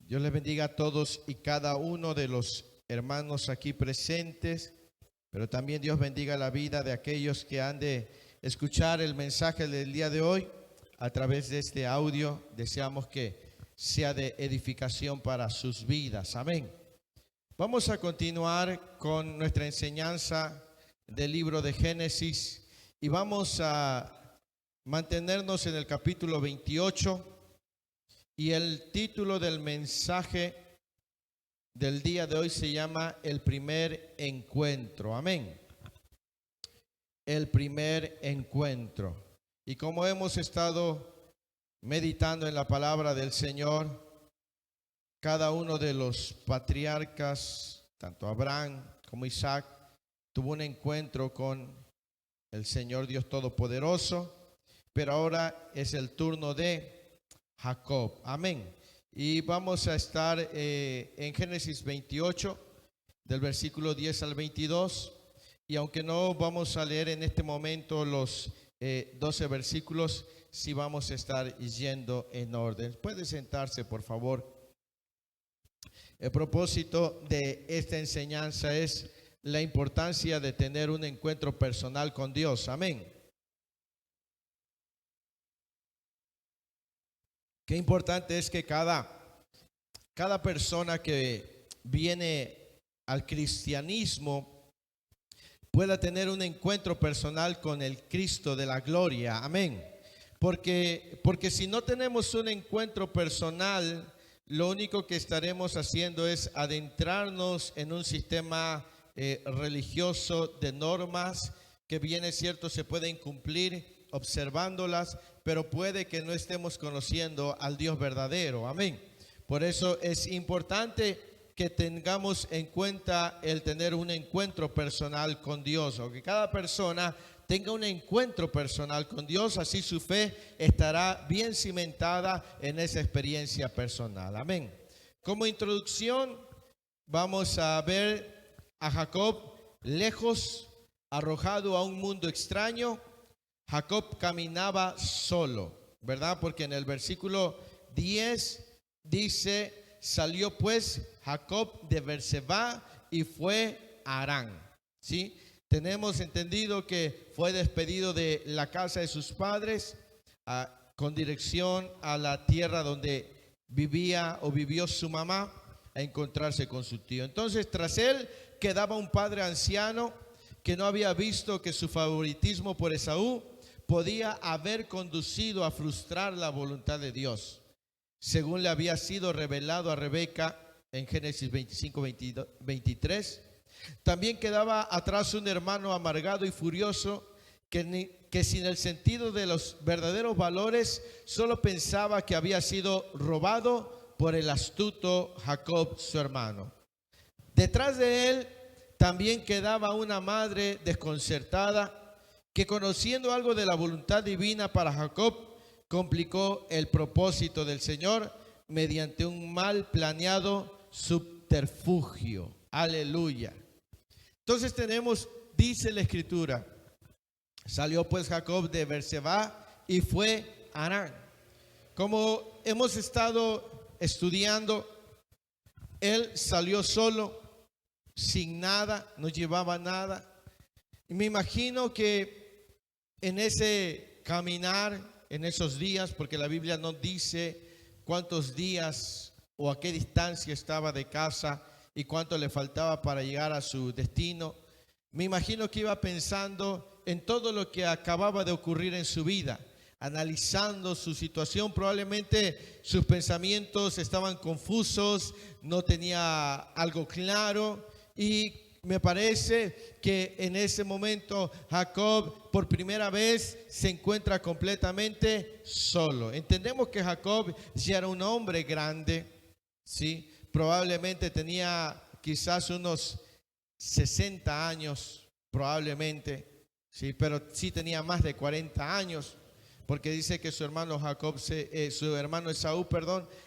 Dios les bendiga a todos y cada uno de los hermanos aquí presentes, pero también Dios bendiga la vida de aquellos que han de escuchar el mensaje del día de hoy a través de este audio. Deseamos que sea de edificación para sus vidas. Amén. Vamos a continuar con nuestra enseñanza del libro de Génesis y vamos a mantenernos en el capítulo 28. Y el título del mensaje del día de hoy se llama El primer encuentro. Amén. El primer encuentro. Y como hemos estado meditando en la palabra del Señor, cada uno de los patriarcas, tanto Abraham como Isaac, tuvo un encuentro con el Señor Dios Todopoderoso, pero ahora es el turno de Jacob. Amén. Y vamos a estar en Génesis 28, del versículo 10 al 22. Y aunque no vamos a leer en este momento los 12 versículos, sí vamos a estar yendo en orden. Puede sentarse, por favor. El propósito de esta enseñanza es la importancia de tener un encuentro personal con Dios. Amén. Qué importante es que cada persona que viene al cristianismo pueda tener un encuentro personal con el Cristo de la gloria. Amén. Porque si no tenemos un encuentro personal, lo único que estaremos haciendo es adentrarnos en un sistema religioso de normas que, bien es cierto, se pueden cumplir observándolas, pero puede que no estemos conociendo al Dios verdadero. Amén. Por eso es importante que tengamos en cuenta el tener un encuentro personal con Dios, o que cada persona tenga un encuentro personal con Dios, así su fe estará bien cimentada en esa experiencia personal. Amén. Como introducción, vamos a ver a Jacob lejos, arrojado a un mundo extraño. Jacob caminaba solo, ¿verdad? Porque en el versículo 10 dice: salió pues Jacob de Berseba y fue a Harán. ¿Sí? Tenemos entendido que fue despedido de la casa de sus padres con dirección a la tierra donde vivía o vivió su mamá, a encontrarse con su tío. Entonces, tras él quedaba un padre anciano que no había visto que su favoritismo por Esaú podía haber conducido a frustrar la voluntad de Dios, según le había sido revelado a Rebeca en Génesis 25, 23. También quedaba atrás un hermano amargado y furioso que sin el sentido de los verdaderos valores solo pensaba que había sido robado por el astuto Jacob, su hermano. Detrás de él también quedaba una madre desconcertada que, conociendo algo de la voluntad divina para Jacob, complicó el propósito del Señor mediante un mal planeado subterfugio. Aleluya. Entonces tenemos, dice la Escritura, salió pues Jacob de Berseba y fue a Harán. Como hemos estado estudiando, él salió solo, sin nada, no llevaba nada. Y me imagino que en ese caminar, en esos días, porque la Biblia no dice cuántos días o a qué distancia estaba de casa y cuánto le faltaba para llegar a su destino, me imagino que iba pensando en todo lo que acababa de ocurrir en su vida, analizando su situación. Probablemente sus pensamientos estaban confusos, no tenía algo claro, y me parece que en ese momento Jacob por primera vez se encuentra completamente solo. Entendemos que Jacob ya era un hombre grande, ¿sí? Probablemente tenía quizás unos 60 años, probablemente, ¿sí? Pero sí tenía más de 40 años, porque dice que su hermano su hermano Esaú,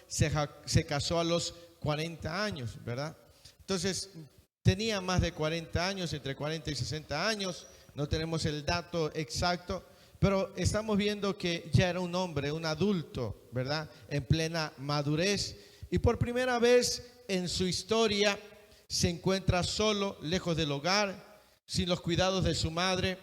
se casó a los 40 años, ¿verdad? Entonces, tenía más de 40 años, entre 40 y 60 años, no tenemos el dato exacto, pero estamos viendo que ya era un hombre, un adulto, ¿verdad? En plena madurez, Y por primera vez en su historia se encuentra solo, lejos del hogar, sin los cuidados de su madre,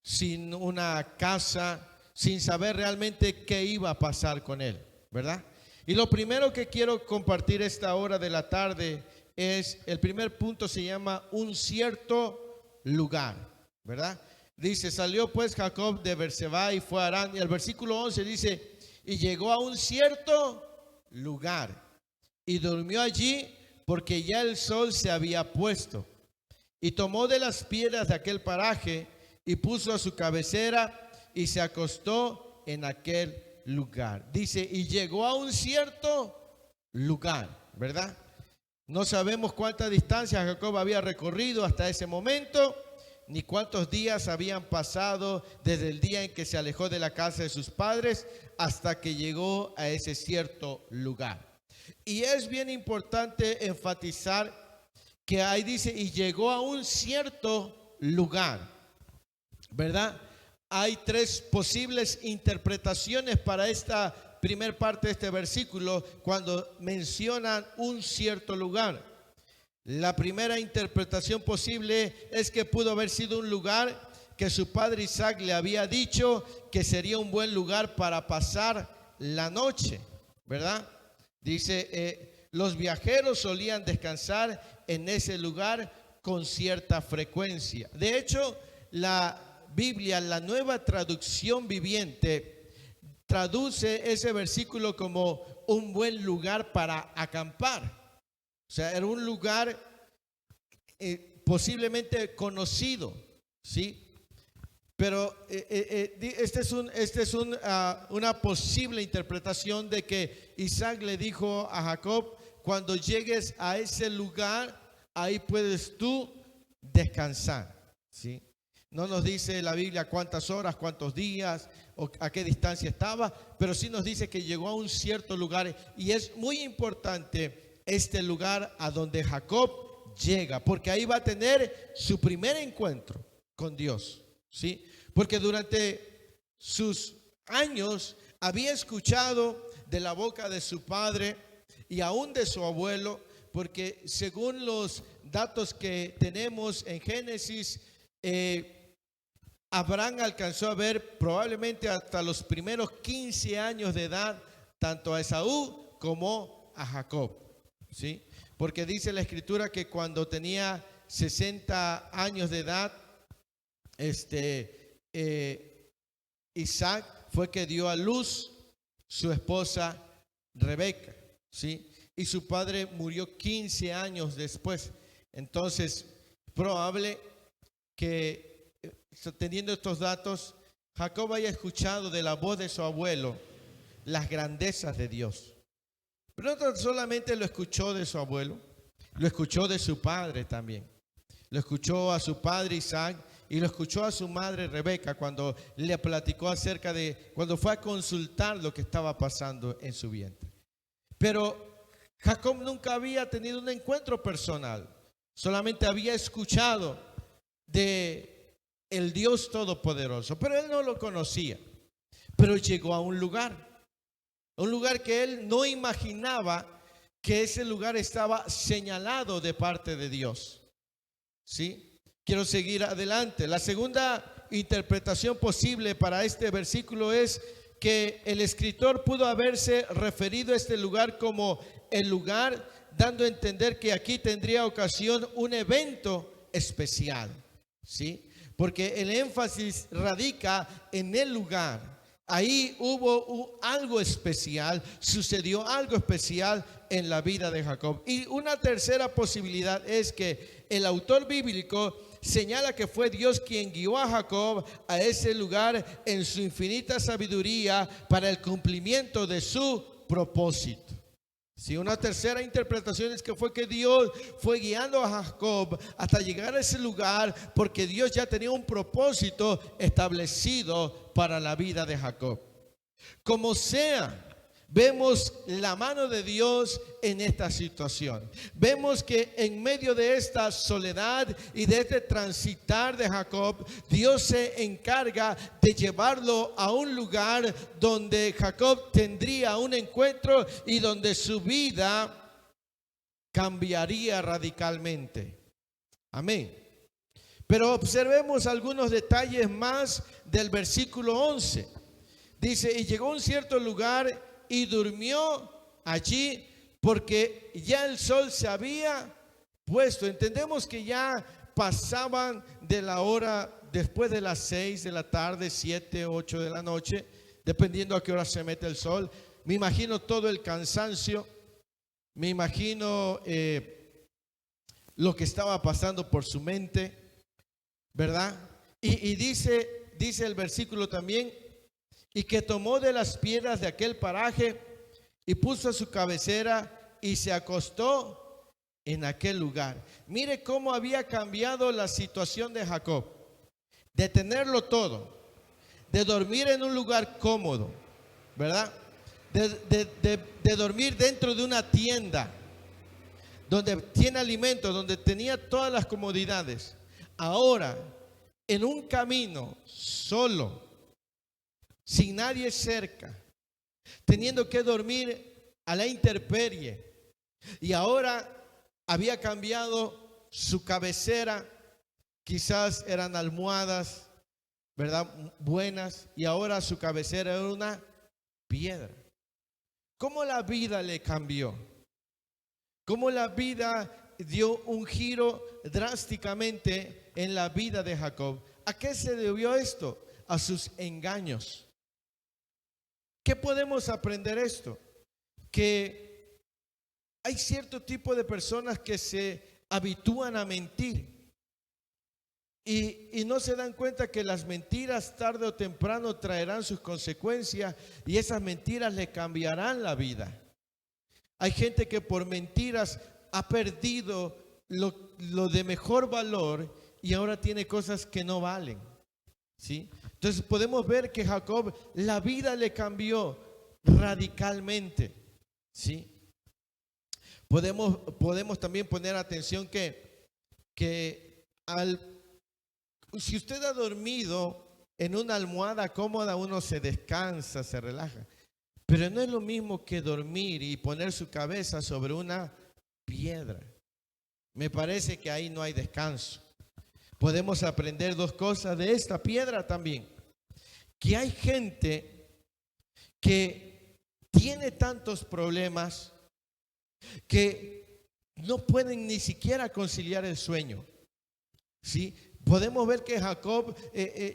sin una casa, sin saber realmente qué iba a pasar con él, ¿verdad? Y lo primero que quiero compartir esta hora de la tarde es, el primer punto se llama un cierto lugar, ¿verdad? Dice, salió pues Jacob de Beerseba y fue a Harán. Y el versículo 11 dice, y llegó a un cierto lugar y durmió allí porque ya el sol se había puesto. Y tomó de las piedras de aquel paraje y puso a su cabecera y se acostó en aquel lugar. Dice, y llegó a un cierto lugar, ¿verdad? No sabemos cuánta distancia Jacob había recorrido hasta ese momento, ni cuántos días habían pasado desde el día en que se alejó de la casa de sus padres hasta que llegó a ese cierto lugar. Y es bien importante enfatizar que ahí dice, y llegó a un cierto lugar, ¿verdad? Hay tres posibles interpretaciones para esta primer parte de este versículo cuando mencionan un cierto lugar. La primera interpretación posible es que pudo haber sido un lugar que su padre Isaac le había dicho que sería un buen lugar para pasar la noche, ¿verdad? Dice, los viajeros solían descansar en ese lugar con cierta frecuencia. De hecho, la Biblia, la Nueva Traducción Viviente, traduce ese versículo como un buen lugar para acampar. O sea, era un lugar posiblemente conocido, ¿sí? Pero esta es una posible interpretación de que Isaac le dijo a Jacob, cuando llegues a ese lugar, ahí puedes tú descansar, ¿sí? No nos dice la Biblia cuántas horas, cuántos días o a qué distancia estaba, pero sí nos dice que llegó a un cierto lugar. Y es muy importante este lugar a donde Jacob llega, porque ahí va a tener su primer encuentro con Dios, ¿sí? Porque durante sus años había escuchado de la boca de su padre y aún de su abuelo, porque según los datos que tenemos en Génesis, Abraham alcanzó a ver probablemente hasta los primeros 15 años de edad tanto a Esaú como a Jacob, ¿sí? Porque dice la escritura que cuando tenía 60 años de edad, Isaac fue que dio a luz su esposa Rebeca, ¿sí? Y su padre murió 15 años después. Entonces, probable que teniendo estos datos, Jacob haya escuchado de la voz de su abuelo las grandezas de Dios. Pero no solamente lo escuchó de su abuelo, lo escuchó de su padre también. Lo escuchó a su padre Isaac y lo escuchó a su madre Rebeca cuando le platicó acerca de cuando fue a consultar lo que estaba pasando en su vientre. Pero Jacob nunca había tenido un encuentro personal, solamente había escuchado de el Dios Todopoderoso, pero él no lo conocía. Pero llegó a un lugar que él no imaginaba que ese lugar estaba señalado de parte de Dios, ¿sí? Quiero seguir adelante. La segunda interpretación posible para este versículo es que el escritor pudo haberse referido a este lugar como el lugar, dando a entender que aquí tendría ocasión un evento especial, ¿sí? Porque el énfasis radica en el lugar. Ahí hubo algo especial, sucedió algo especial en la vida de Jacob. Y una tercera posibilidad es que el autor bíblico señala que fue Dios quien guió a Jacob a ese lugar en su infinita sabiduría para el cumplimiento de su propósito. Sí, una tercera interpretación es que fue que Dios fue guiando a Jacob hasta llegar a ese lugar porque Dios ya tenía un propósito establecido para la vida de Jacob. Como sea, Vemos la mano de Dios en esta situación. Vemos que en medio de esta soledad y de este transitar de Jacob, Dios se encarga de llevarlo a un lugar donde Jacob tendría un encuentro y donde su vida cambiaría radicalmente. Amén. Pero observemos algunos detalles más del versículo 11. Dice, y llegó a un cierto lugar y durmió allí porque ya el sol se había puesto. Entendemos que ya pasaban de la hora después de las 6 de la tarde, 7, 8 de la noche, dependiendo a qué hora se mete el sol. Me imagino todo el cansancio, me imagino lo que estaba pasando por su mente, ¿verdad? Y dice el versículo también, y que tomó de las piedras de aquel paraje y puso su cabecera y se acostó en aquel lugar. Mire cómo había cambiado la situación de Jacob, de tenerlo todo, de dormir en un lugar cómodo, ¿verdad? De dormir dentro de una tienda donde tiene alimento, donde tenía todas las comodidades. Ahora, en un camino solo, sin nadie cerca, teniendo que dormir a la intemperie, y ahora había cambiado su cabecera. Quizás eran almohadas, ¿verdad?, buenas, y ahora su cabecera era una piedra. ¿Cómo la vida le cambió? ¿Cómo la vida dio un giro drásticamente en la vida de Jacob? ¿A qué se debió esto? A sus engaños. ¿Qué podemos aprender esto? Que hay cierto tipo de personas que se habitúan a mentir y no se dan cuenta que las mentiras tarde o temprano traerán sus consecuencias y esas mentiras le cambiarán la vida. Hay gente que por mentiras ha perdido lo de mejor valor y ahora tiene cosas que no valen, ¿sí? Entonces podemos ver que Jacob, la vida le cambió radicalmente, ¿sí? Podemos también poner atención si usted ha dormido en una almohada cómoda, uno se descansa, se relaja. Pero no es lo mismo que dormir y poner su cabeza sobre una piedra. Me parece que ahí no hay descanso. Podemos aprender dos cosas de esta piedra también. Que hay gente que tiene tantos problemas que no pueden ni siquiera conciliar el sueño, ¿sí? Podemos ver que Jacob,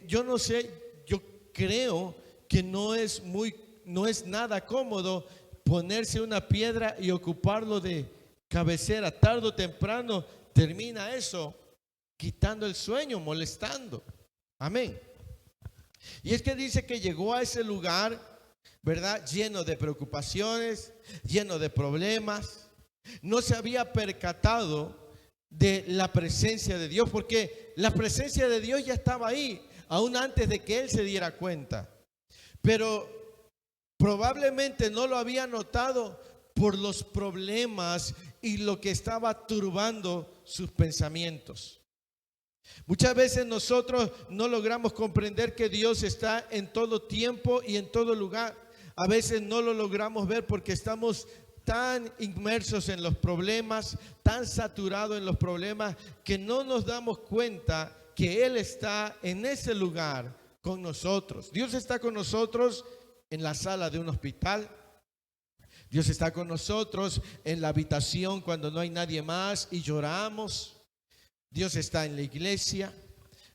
yo no sé, yo creo que no es nada cómodo ponerse una piedra y ocuparlo de cabecera. Tarde o temprano termina eso quitando el sueño, molestando. Amén. Y es que dice que llegó a ese lugar, ¿verdad?, lleno de preocupaciones, lleno de problemas. No se había percatado de la presencia de Dios, porque la presencia de Dios ya estaba ahí, aún antes de que él se diera cuenta. Pero probablemente no lo había notado por los problemas y lo que estaba turbando sus pensamientos. Muchas veces nosotros no logramos comprender que Dios está en todo tiempo y en todo lugar. A veces no lo logramos ver porque estamos tan inmersos en los problemas, tan saturados en los problemas, que no nos damos cuenta que Él está en ese lugar con nosotros. Dios está con nosotros en la sala de un hospital. Dios está con nosotros en la habitación cuando no hay nadie más y lloramos. Dios está en la iglesia.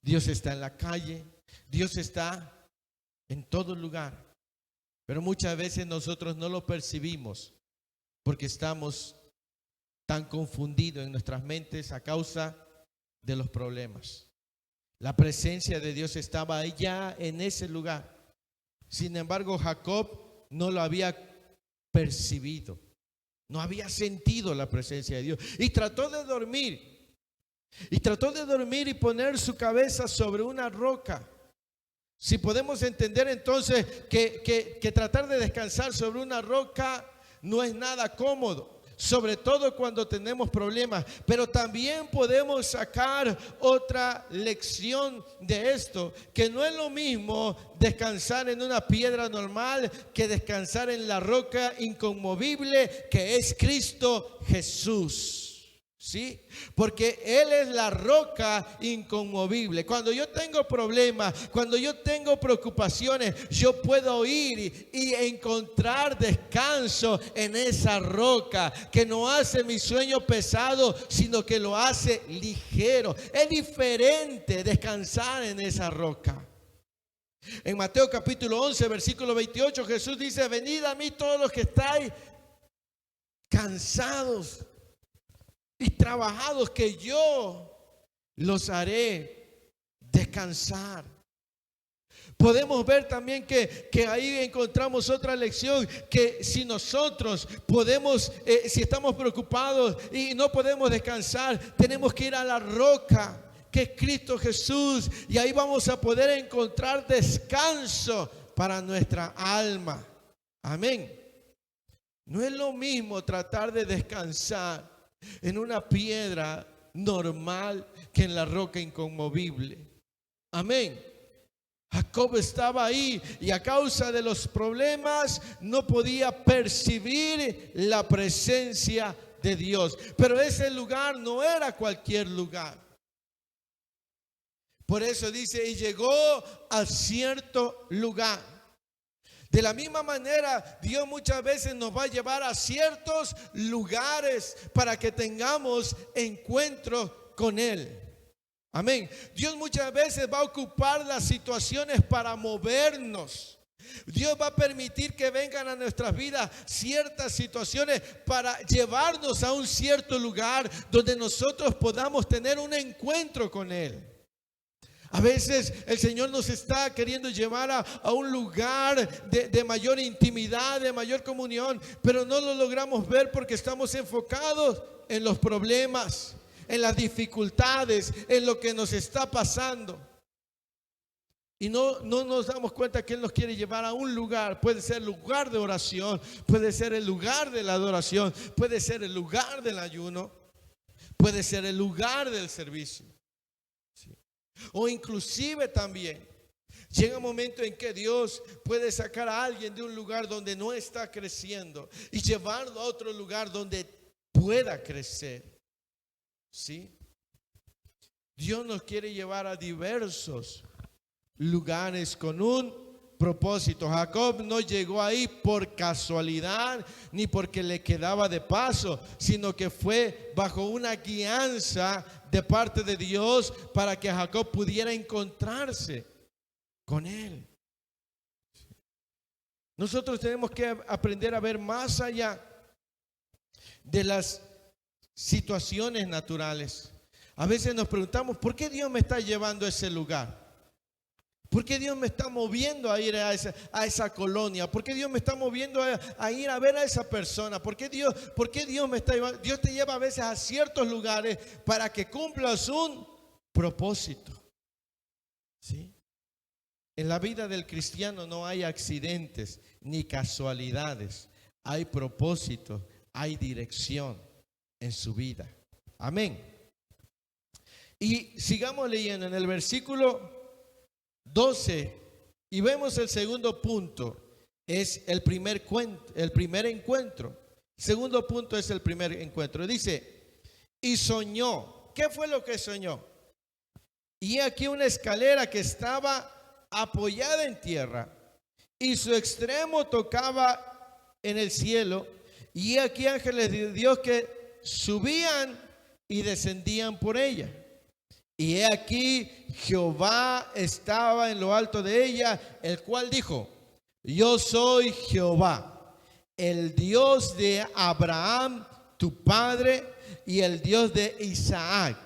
Dios está en la calle. Dios está en todo lugar. Pero muchas veces nosotros no lo percibimos porque estamos tan confundidos en nuestras mentes a causa de los problemas. La presencia de Dios estaba allá en ese lugar. Sin embargo, Jacob no lo había percibido, no había sentido la presencia de Dios y trató de dormir. Y poner su cabeza sobre una roca. Si podemos entender entonces que tratar de descansar sobre una roca no es nada cómodo, sobre todo cuando tenemos problemas, pero también podemos sacar otra lección de esto, que no es lo mismo descansar en una piedra normal que descansar en la roca inconmovible que es Cristo Jesús. ¿Sí? Porque Él es la roca inconmovible. Cuando yo tengo problemas, cuando yo tengo preocupaciones, yo puedo ir y encontrar descanso en esa roca que no hace mi sueño pesado, sino que lo hace ligero. Es diferente descansar en esa roca. En Mateo capítulo 11, versículo 28, Jesús dice: venid a mí todos los que estáis cansados y trabajados, que yo los haré descansar. Podemos ver también que ahí encontramos otra lección, que si nosotros podemos, si estamos preocupados y no podemos descansar, tenemos que ir a la roca, que es Cristo Jesús, y ahí vamos a poder encontrar descanso para nuestra alma. Amén. No es lo mismo tratar de descansar en una piedra normal que en la roca inconmovible. Amén. Jacob estaba ahí y a causa de los problemas no podía percibir la presencia de Dios. Pero ese lugar no era cualquier lugar. Por eso dice: y llegó a cierto lugar. De la misma manera, Dios muchas veces nos va a llevar a ciertos lugares para que tengamos encuentro con Él. Amén. Dios muchas veces va a ocupar las situaciones para movernos. Dios va a permitir que vengan a nuestras vidas ciertas situaciones para llevarnos a un cierto lugar donde nosotros podamos tener un encuentro con Él. A veces el Señor nos está queriendo llevar a un lugar de mayor intimidad, de mayor comunión, pero no lo logramos ver porque estamos enfocados en los problemas, en las dificultades, en lo que nos está pasando. Y no nos damos cuenta que Él nos quiere llevar a un lugar. Puede ser el lugar de oración, puede ser el lugar de la adoración, puede ser el lugar del ayuno, puede ser el lugar del servicio. O inclusive también llega un momento en que Dios puede sacar a alguien de un lugar donde no está creciendo y llevarlo a otro lugar donde pueda crecer. ¿Sí? Dios nos quiere llevar a diversos lugares con un propósito. Jacob no llegó ahí por casualidad ni porque le quedaba de paso, sino que fue bajo una guianza de parte de Dios para que Jacob pudiera encontrarse con Él. Nosotros tenemos que aprender a ver más allá de las situaciones naturales. A veces nos preguntamos: ¿por qué Dios me está llevando a ese lugar? ¿Por qué Dios me está moviendo a ir a esa colonia? ¿Por qué Dios me está moviendo a ir a ver a esa persona? ¿Por qué Dios me está llevando? Dios te lleva a veces a ciertos lugares para que cumplas un propósito. ¿Sí? En la vida del cristiano no hay accidentes ni casualidades. Hay propósito, hay dirección en su vida. Amén. Y sigamos leyendo en el versículo 12 y vemos el segundo punto. Es el primer encuentro. El segundo punto es el primer encuentro. Dice: y soñó. ¿Qué fue lo que soñó? Y aquí una escalera que estaba apoyada en tierra y su extremo tocaba en el cielo, y aquí ángeles de Dios que subían y descendían por ella. Y he aquí Jehová estaba en lo alto de ella, el cual dijo: yo soy Jehová, el Dios de Abraham tu padre y el Dios de Isaac.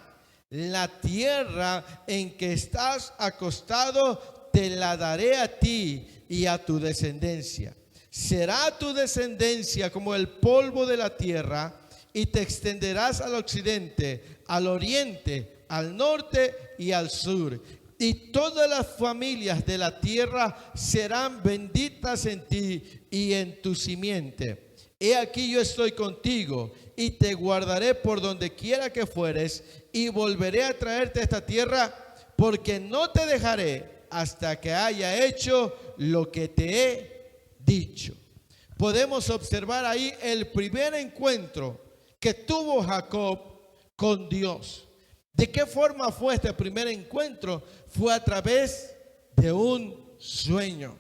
La tierra en que estás acostado te la daré a ti y a tu descendencia. Será tu descendencia como el polvo de la tierra, y te extenderás al occidente, al oriente, al norte y al sur. y todas las familias de la tierra serán benditas en ti y en tu simiente. He aquí yo estoy contigo y te guardaré por donde quiera que fueres y volveré a traerte a esta tierra, porque no te dejaré hasta que haya hecho lo que te he dicho. Podemos observar ahí el primer encuentro que tuvo Jacob con Dios. ¿De qué forma fue este primer encuentro? Fue a través de un sueño.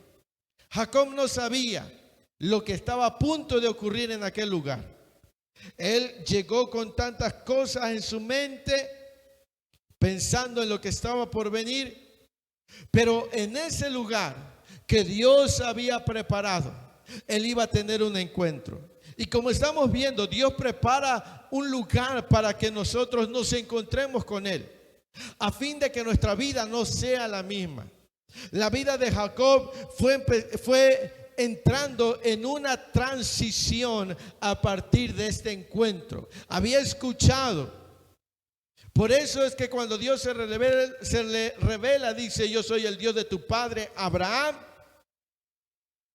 Jacob no sabía lo que estaba a punto de ocurrir en aquel lugar. Él llegó con tantas cosas en su mente, pensando en lo que estaba por venir, pero en ese lugar que Dios había preparado, él iba a tener un encuentro. Y como estamos viendo, Dios prepara un lugar para que nosotros nos encontremos con Él, a fin de que nuestra vida no sea la misma. La vida de Jacob fue entrando en una transición a partir de este encuentro. Había escuchado. Por eso es que cuando Dios se le revela, dice: yo soy el Dios de tu padre Abraham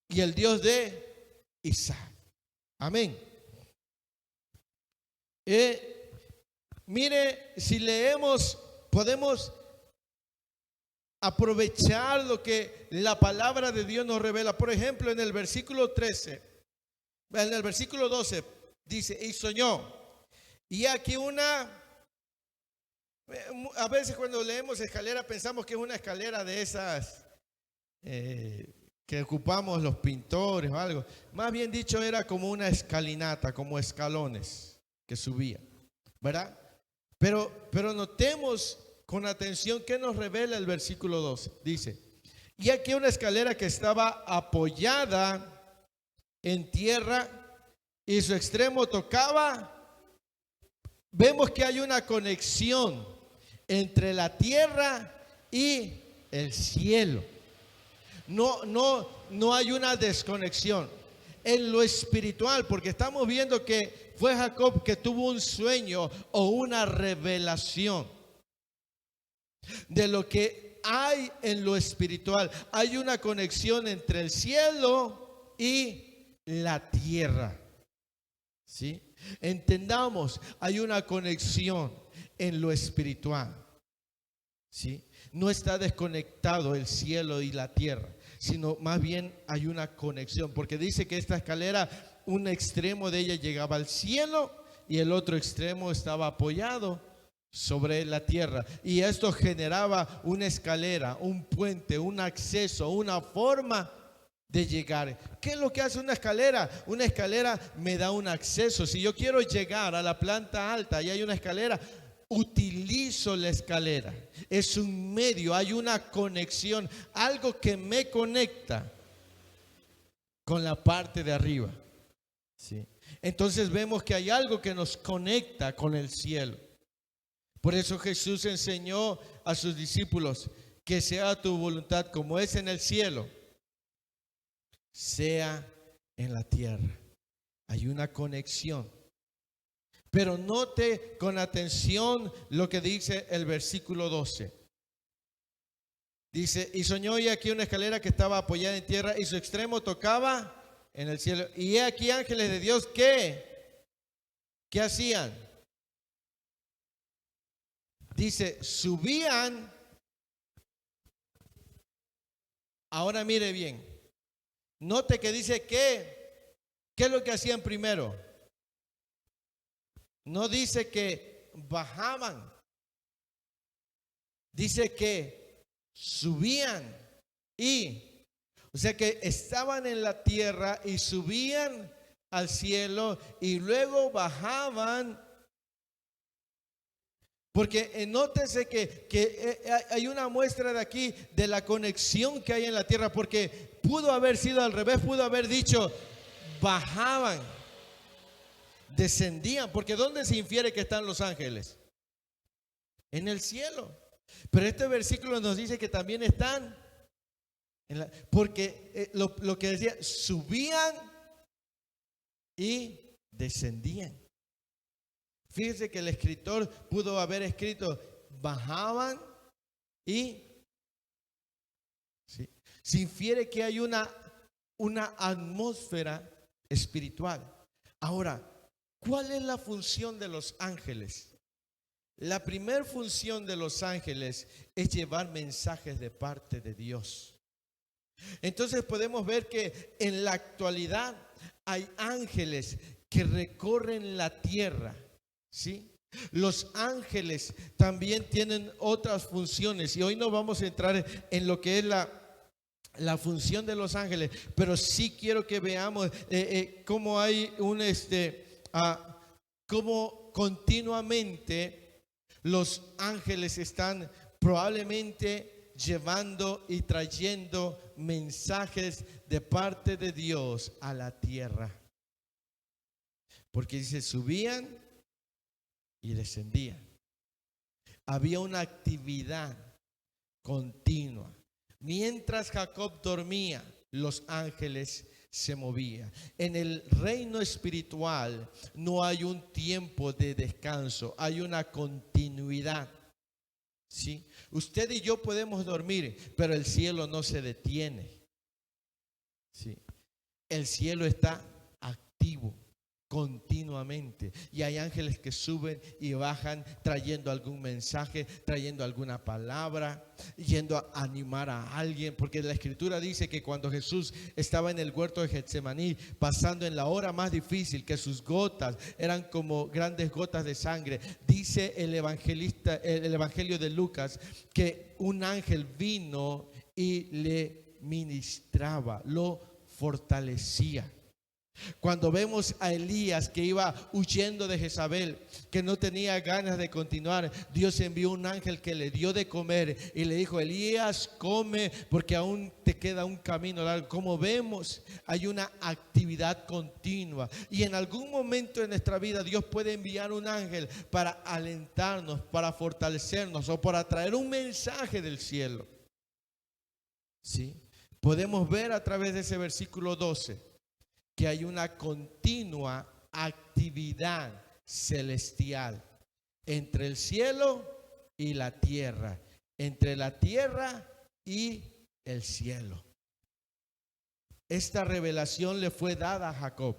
y el Dios de Isaac. Amén. Mire, si leemos, podemos aprovechar lo que la palabra de Dios nos revela. Por ejemplo, en el versículo 13, en el versículo 12, dice: y soñó. Y aquí a veces cuando leemos escalera pensamos que es una escalera de esas que ocupamos los pintores o algo. Más bien dicho, era como una escalinata, como escalones que subían, ¿verdad? Pero notemos con atención qué nos revela el versículo 12. Dice: y aquí una escalera que estaba apoyada en tierra y su extremo tocaba. Vemos que hay una conexión entre la tierra y el cielo. No hay una desconexión en lo espiritual, porque estamos viendo que fue Jacob que tuvo un sueño o una revelación de lo que hay en lo espiritual. Hay una conexión entre el cielo y la tierra. ¿Sí? Entendamos, hay una conexión en lo espiritual. ¿Sí? No está desconectado el cielo y la tierra, sino más bien hay una conexión, porque dice que esta escalera, un extremo de ella llegaba al cielo y el otro extremo estaba apoyado sobre la tierra, y esto generaba una escalera, un puente, un acceso, una forma de llegar. ¿Qué es lo que hace una escalera? Una escalera me da un acceso. Si yo quiero llegar a la planta alta y hay una escalera, utilizo la escalera. Es un medio, hay una conexión, algo que me conecta con la parte de arriba. ¿Sí? Entonces vemos que hay algo que nos conecta con el cielo. Por eso Jesús enseñó a sus discípulos: que sea tu voluntad como es en el cielo, sea en la tierra. Hay una conexión. Pero note con atención lo que dice el versículo 12. Dice: y soñó, y aquí una escalera que estaba apoyada en tierra y su extremo tocaba en el cielo. Y aquí ángeles de Dios, ¿qué hacían? Dice, subían. Ahora mire bien. Note que dice ¿qué es lo que hacían primero? No dice que bajaban. Dice que subían. O sea que estaban en la tierra y subían al cielo y luego bajaban. Porque nótese que hay una muestra de aquí de la conexión que hay en la tierra, porque pudo haber sido al revés, pudo haber dicho bajaban, descendían, porque ¿dónde se infiere que están los ángeles? En el cielo. Pero este versículo nos dice que también están porque lo que decía, subían y descendían. Fíjese que el escritor pudo haber escrito bajaban y Se infiere que hay una atmósfera espiritual. Ahora, ¿cuál es la función de los ángeles? La primera función de los ángeles es llevar mensajes de parte de Dios. Entonces podemos ver que en la actualidad hay ángeles que recorren la tierra, ¿sí? Los ángeles también tienen otras funciones y hoy no vamos a entrar en lo que es la función de los ángeles, pero sí quiero que veamos cómo hay cómo continuamente los ángeles están probablemente llevando y trayendo mensajes de parte de Dios a la tierra. Porque dice, subían y descendían. Había una actividad continua. Mientras Jacob dormía, los ángeles se movían. En el reino espiritual no hay un tiempo de descanso, hay una continuidad. ¿Sí? Usted y yo podemos dormir, pero el cielo no se detiene. ¿Sí? El cielo está activo continuamente y hay ángeles que suben y bajan trayendo algún mensaje, trayendo alguna palabra, yendo a animar a alguien, porque la escritura dice que cuando Jesús estaba en el huerto de Getsemaní, pasando en la hora más difícil, que sus gotas eran como grandes gotas de sangre, dice el evangelio de Lucas que un ángel vino y le ministraba, lo fortalecía. Cuando vemos a Elías que iba huyendo de Jezabel, que no tenía ganas de continuar, Dios envió un ángel que le dio de comer y le dijo: Elías, come porque aún te queda un camino largo. Como vemos, hay una actividad continua y en algún momento de nuestra vida Dios puede enviar un ángel para alentarnos, para fortalecernos o para traer un mensaje del cielo. ¿Sí? Podemos ver a través de ese versículo 12 que hay una continua actividad celestial entre el cielo y la tierra, entre la tierra y el cielo. Esta revelación le fue dada a Jacob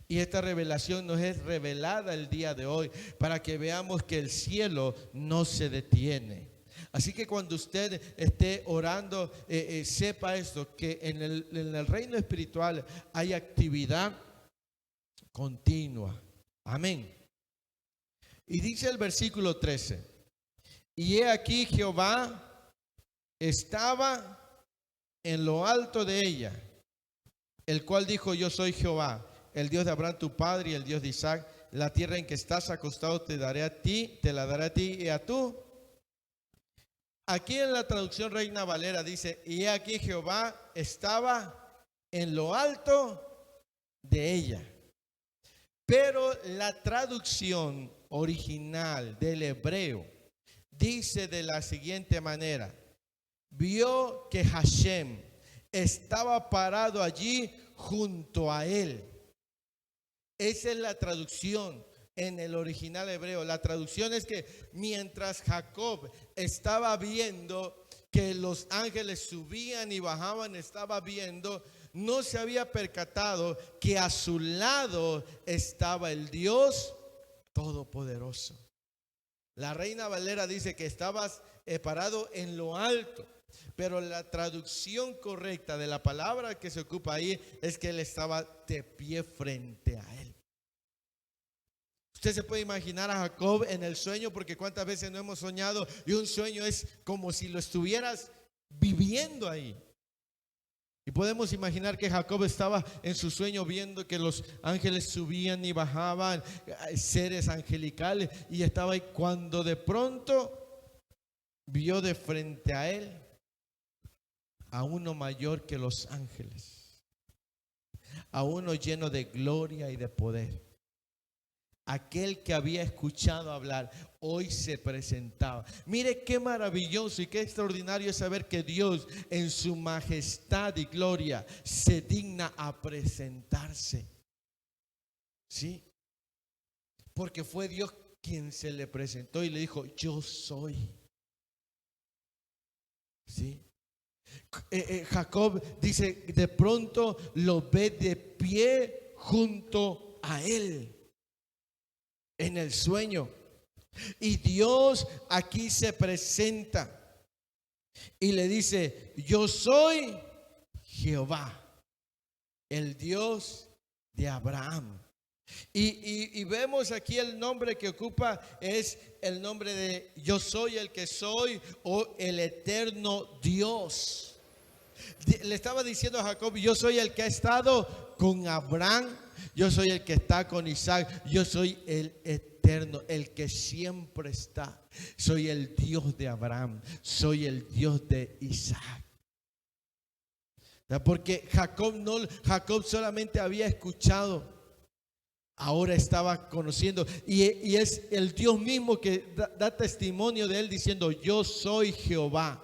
y esta revelación nos es revelada el día de hoy para que veamos que el cielo no se detiene. Así que cuando usted esté orando, sepa esto, que en el reino espiritual hay actividad continua. Amén. Y dice el versículo 13: y he aquí Jehová estaba en lo alto de ella, el cual dijo: yo soy Jehová, el Dios de Abraham tu padre y el Dios de Isaac. La tierra en que estás acostado te daré a ti, te la daré a ti y a tú. Aquí en la traducción Reina Valera dice: y aquí Jehová estaba en lo alto de ella. Pero la traducción original del hebreo dice de la siguiente manera: vio que Hashem estaba parado allí junto a él. Esa es la traducción en el original hebreo. La traducción es que mientras Jacob estaba viendo que los ángeles subían y bajaban, estaba viendo, no se había percatado que a su lado estaba el Dios Todopoderoso. La Reina Valera dice que estabas parado en lo alto, pero la traducción correcta de la palabra que se ocupa ahí es que él estaba de pie frente a él. Usted se puede imaginar a Jacob en el sueño, porque cuántas veces no hemos soñado y un sueño es como si lo estuvieras viviendo ahí. Y podemos imaginar que Jacob estaba en su sueño viendo que los ángeles subían y bajaban, seres angelicales, y estaba ahí cuando de pronto vio de frente a él a uno mayor que los ángeles, a uno lleno de gloria y de poder. Aquel que había escuchado hablar, hoy se presentaba. Mire qué maravilloso y qué extraordinario es saber que Dios en su majestad y gloria se digna a presentarse. ¿Sí? Porque fue Dios quien se le presentó y le dijo: yo soy. ¿Sí? Jacob dice, de pronto lo ve de pie junto a él en el sueño. Y Dios aquí se presenta y le dice: yo soy Jehová, el Dios de Abraham. Y vemos aquí el nombre que ocupa es el nombre de yo soy el que soy, o el eterno Dios. Le estaba diciendo a Jacob: yo soy el que ha estado con Abraham, yo soy el que está con Isaac, yo soy el eterno, el que siempre está. Soy el Dios de Abraham, soy el Dios de Isaac. Porque Jacob solamente había escuchado, ahora estaba conociendo, y es el Dios mismo que da testimonio de él diciendo: yo soy Jehová,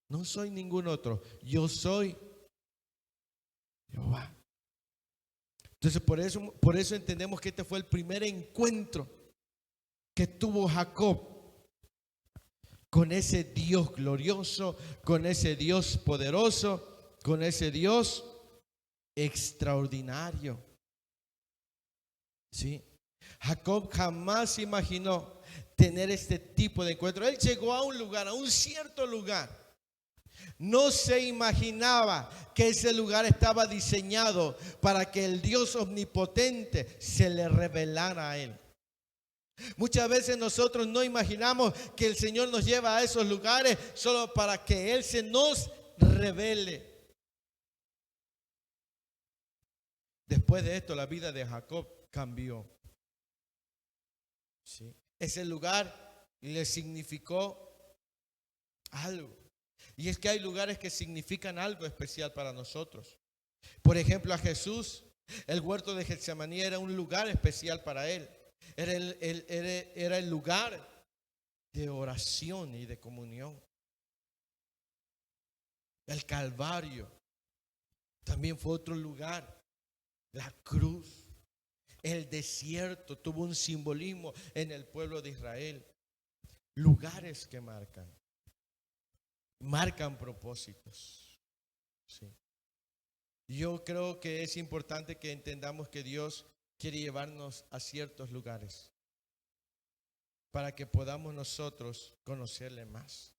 no soy ningún otro, yo soy Jehová. Entonces por eso entendemos que este fue el primer encuentro que tuvo Jacob con ese Dios glorioso, con ese Dios poderoso, con ese Dios extraordinario. ¿Sí? Jacob jamás imaginó tener este tipo de encuentro. Él llegó a un lugar, a un cierto lugar. No se imaginaba que ese lugar estaba diseñado para que el Dios omnipotente se le revelara a él. Muchas veces nosotros no imaginamos que el Señor nos lleva a esos lugares solo para que Él se nos revele. Después de esto, la vida de Jacob cambió. ¿Sí? Ese lugar le significó algo. Y es que hay lugares que significan algo especial para nosotros. Por ejemplo, a Jesús, el huerto de Getsemaní era un lugar especial para él. Era el lugar de oración y de comunión. El Calvario también fue otro lugar. La cruz, el desierto tuvo un simbolismo en el pueblo de Israel. Lugares que marcan propósitos. Sí. Yo creo que es importante que entendamos que Dios quiere llevarnos a ciertos lugares para que podamos nosotros conocerle más.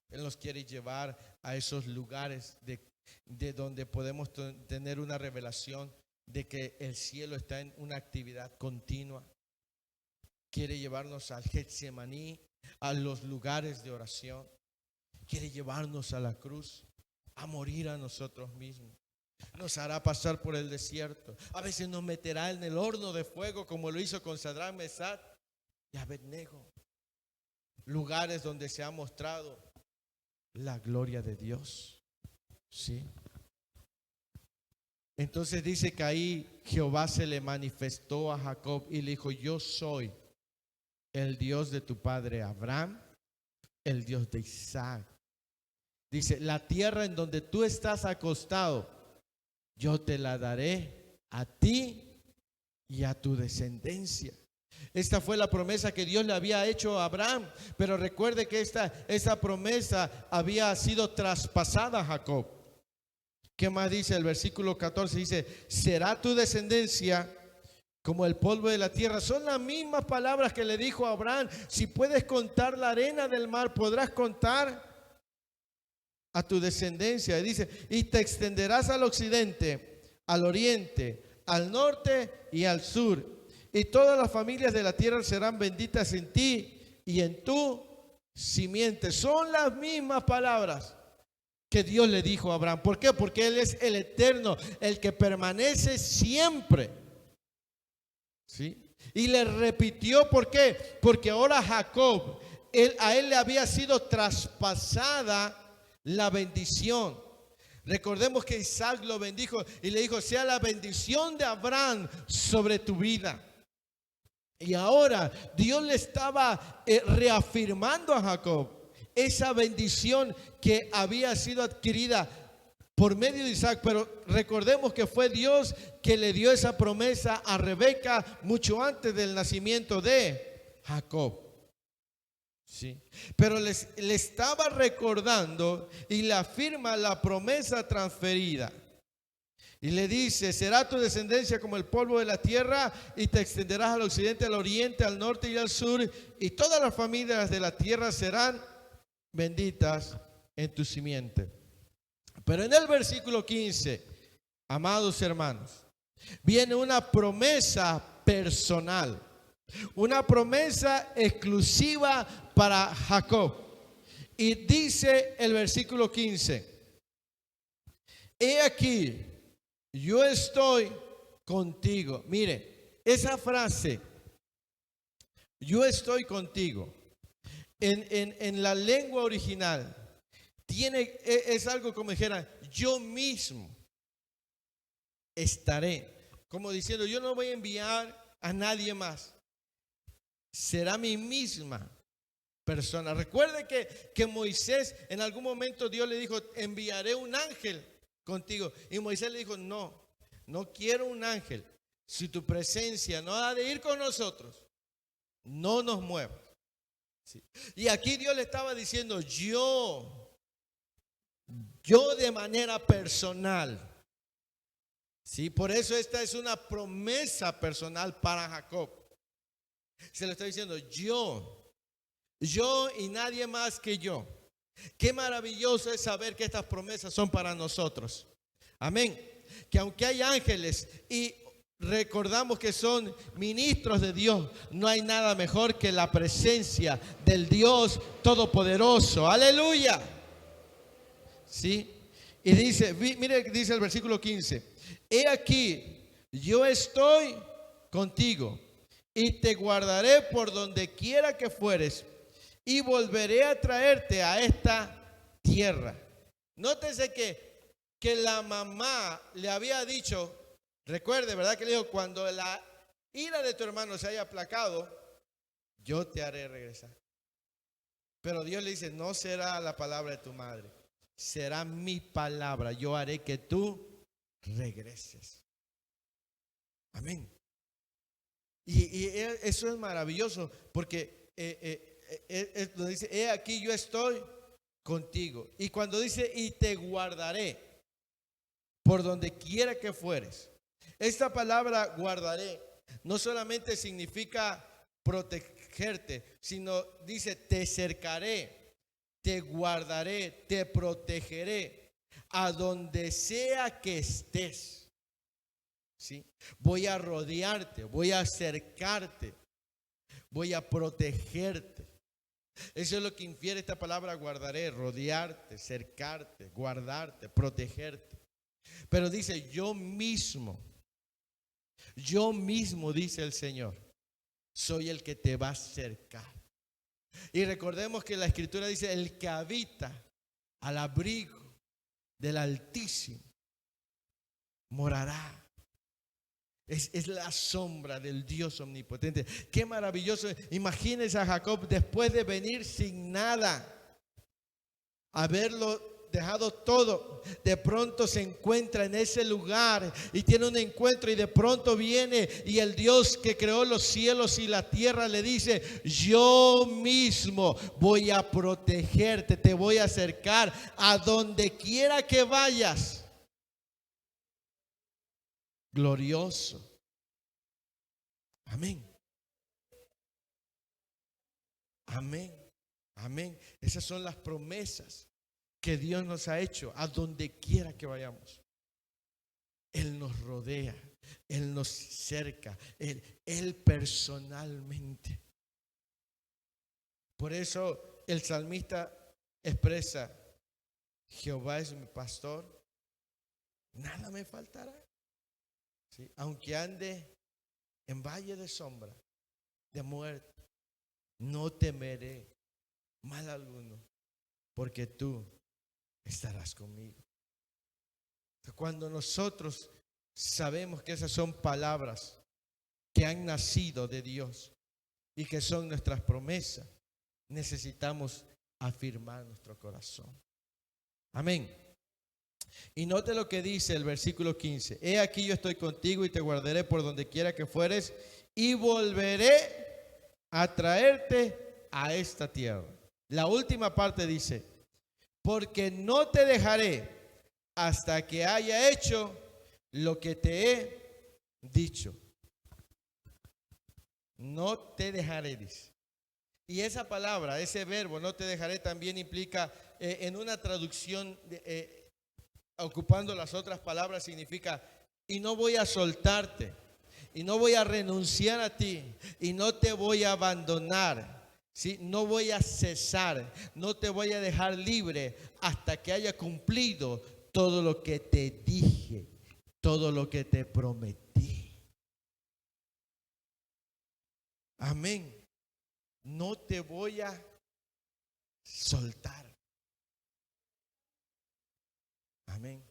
Él nos quiere llevar a esos lugares de donde podemos tener una revelación de que el cielo está en una actividad continua. Quiere llevarnos al Getsemaní, a los lugares de oración. Quiere llevarnos a la cruz, a morir a nosotros mismos. Nos hará pasar por el desierto. A veces nos meterá en el horno de fuego, como lo hizo con Sadrach, Mesach y Abednego. Lugares donde se ha mostrado la gloria de Dios. ¿Sí? Entonces dice que ahí Jehová se le manifestó a Jacob y le dijo: yo soy el Dios de tu padre Abraham, el Dios de Isaac. Dice: la tierra en donde tú estás acostado, yo te la daré a ti y a tu descendencia. Esta fue la promesa que Dios le había hecho a Abraham. Pero recuerde que esta promesa había sido traspasada a Jacob. ¿Qué más dice el versículo 14? Dice: será tu descendencia como el polvo de la tierra. Son las mismas palabras que le dijo a Abraham: si puedes contar la arena del mar, podrás contar a tu descendencia. Y dice: y te extenderás al occidente, al oriente, al norte y al sur. Y todas las familias de la tierra serán benditas en ti y en tu simiente. Son las mismas palabras que Dios le dijo a Abraham. ¿Por qué? Porque Él es el eterno, el que permanece siempre. ¿Sí? Y le repitió, ¿por qué? Porque ahora Jacob, a él le había sido traspasada la bendición. Recordemos que Isaac lo bendijo y le dijo: sea la bendición de Abraham sobre tu vida. Y ahora Dios le estaba reafirmando a Jacob esa bendición que había sido adquirida por medio de Isaac. Pero recordemos que fue Dios que le dio esa promesa a Rebeca mucho antes del nacimiento de Jacob. Sí. Pero le estaba recordando y le afirma la promesa transferida. Y le dice: será tu descendencia como el polvo de la tierra, y te extenderás al occidente, al oriente, al norte y al sur, y todas las familias de la tierra serán benditas en tu simiente. Pero en el versículo 15, amados hermanos, viene una promesa personal, una promesa exclusiva para Jacob. Y dice el versículo 15: he aquí, yo estoy contigo. Mire, esa frase, yo estoy contigo, en la lengua original, es algo como dijera, yo mismo estaré. Como diciendo, yo no voy a enviar a nadie más. Será mi misma persona. Recuerde que Moisés, en algún momento Dios le dijo: enviaré un ángel contigo. Y Moisés le dijo: no quiero un ángel. Si tu presencia no ha de ir con nosotros, no nos muevas. Sí. Y aquí Dios le estaba diciendo: yo de manera personal. Sí, por eso esta es una promesa personal para Jacob. Se lo está diciendo: yo y nadie más que yo. Qué maravilloso es saber que estas promesas son para nosotros. Amén. Que aunque hay ángeles y recordamos que son ministros de Dios, no hay nada mejor que la presencia del Dios Todopoderoso. Aleluya. ¿Sí? Y dice, mire, dice el versículo 15: he aquí, yo estoy contigo y te guardaré por donde quiera que fueres, y volveré a traerte a esta tierra. Nótese que la mamá le había dicho, recuerde, ¿verdad? Que le dijo: cuando la ira de tu hermano se haya aplacado, yo te haré regresar. Pero Dios le dice: no será la palabra de tu madre, será mi palabra. Yo haré que tú regreses. Amén. Y eso es maravilloso, porque lo dice: he aquí, yo estoy contigo. Y cuando dice: y te guardaré por donde quiera que fueres, esta palabra guardaré no solamente significa protegerte, sino dice: te cercaré, te guardaré, te protegeré a donde sea que estés. ¿Sí? Voy a rodearte, voy a acercarte, voy a protegerte. Eso es lo que infiere esta palabra guardaré: rodearte, cercarte, guardarte, protegerte. Pero dice: yo mismo, dice el Señor, soy el que te va a cercar. Y recordemos que la Escritura dice: el que habita al abrigo del Altísimo morará. Es la sombra del Dios omnipotente. Qué maravilloso. Imagínense a Jacob, después de venir sin nada, haberlo dejado todo, de pronto se encuentra en ese lugar y tiene un encuentro, y de pronto viene y el Dios que creó los cielos y la tierra le dice: yo mismo voy a protegerte, te voy a acercar a donde quiera que vayas. Glorioso. Amén. Amén. Amén. Esas son las promesas que Dios nos ha hecho a donde quiera que vayamos. Él nos rodea, Él nos cerca, Él personalmente. Por eso el salmista expresa: Jehová es mi pastor, nada me faltará. ¿Sí? Aunque ande en valle de sombra, de muerte, no temeré mal alguno, porque tú estarás conmigo. Cuando nosotros sabemos que esas son palabras que han nacido de Dios y que son nuestras promesas, necesitamos afirmar nuestro corazón. Amén. Y note lo que dice el versículo 15: he aquí, yo estoy contigo y te guardaré por donde quiera que fueres, y volveré a traerte a esta tierra. La última parte dice, porque no te dejaré hasta que haya hecho lo que te he dicho. No te dejaré, dice. Y esa palabra, ese verbo, no te dejaré, también implica, en una traducción, ocupando las otras palabras, significa, y no voy a soltarte, y no voy a renunciar a ti, y no te voy a abandonar, ¿sí? No voy a cesar, no te voy a dejar libre hasta que haya cumplido todo lo que te dije, todo lo que te prometí. Amén. No te voy a soltar. Amén.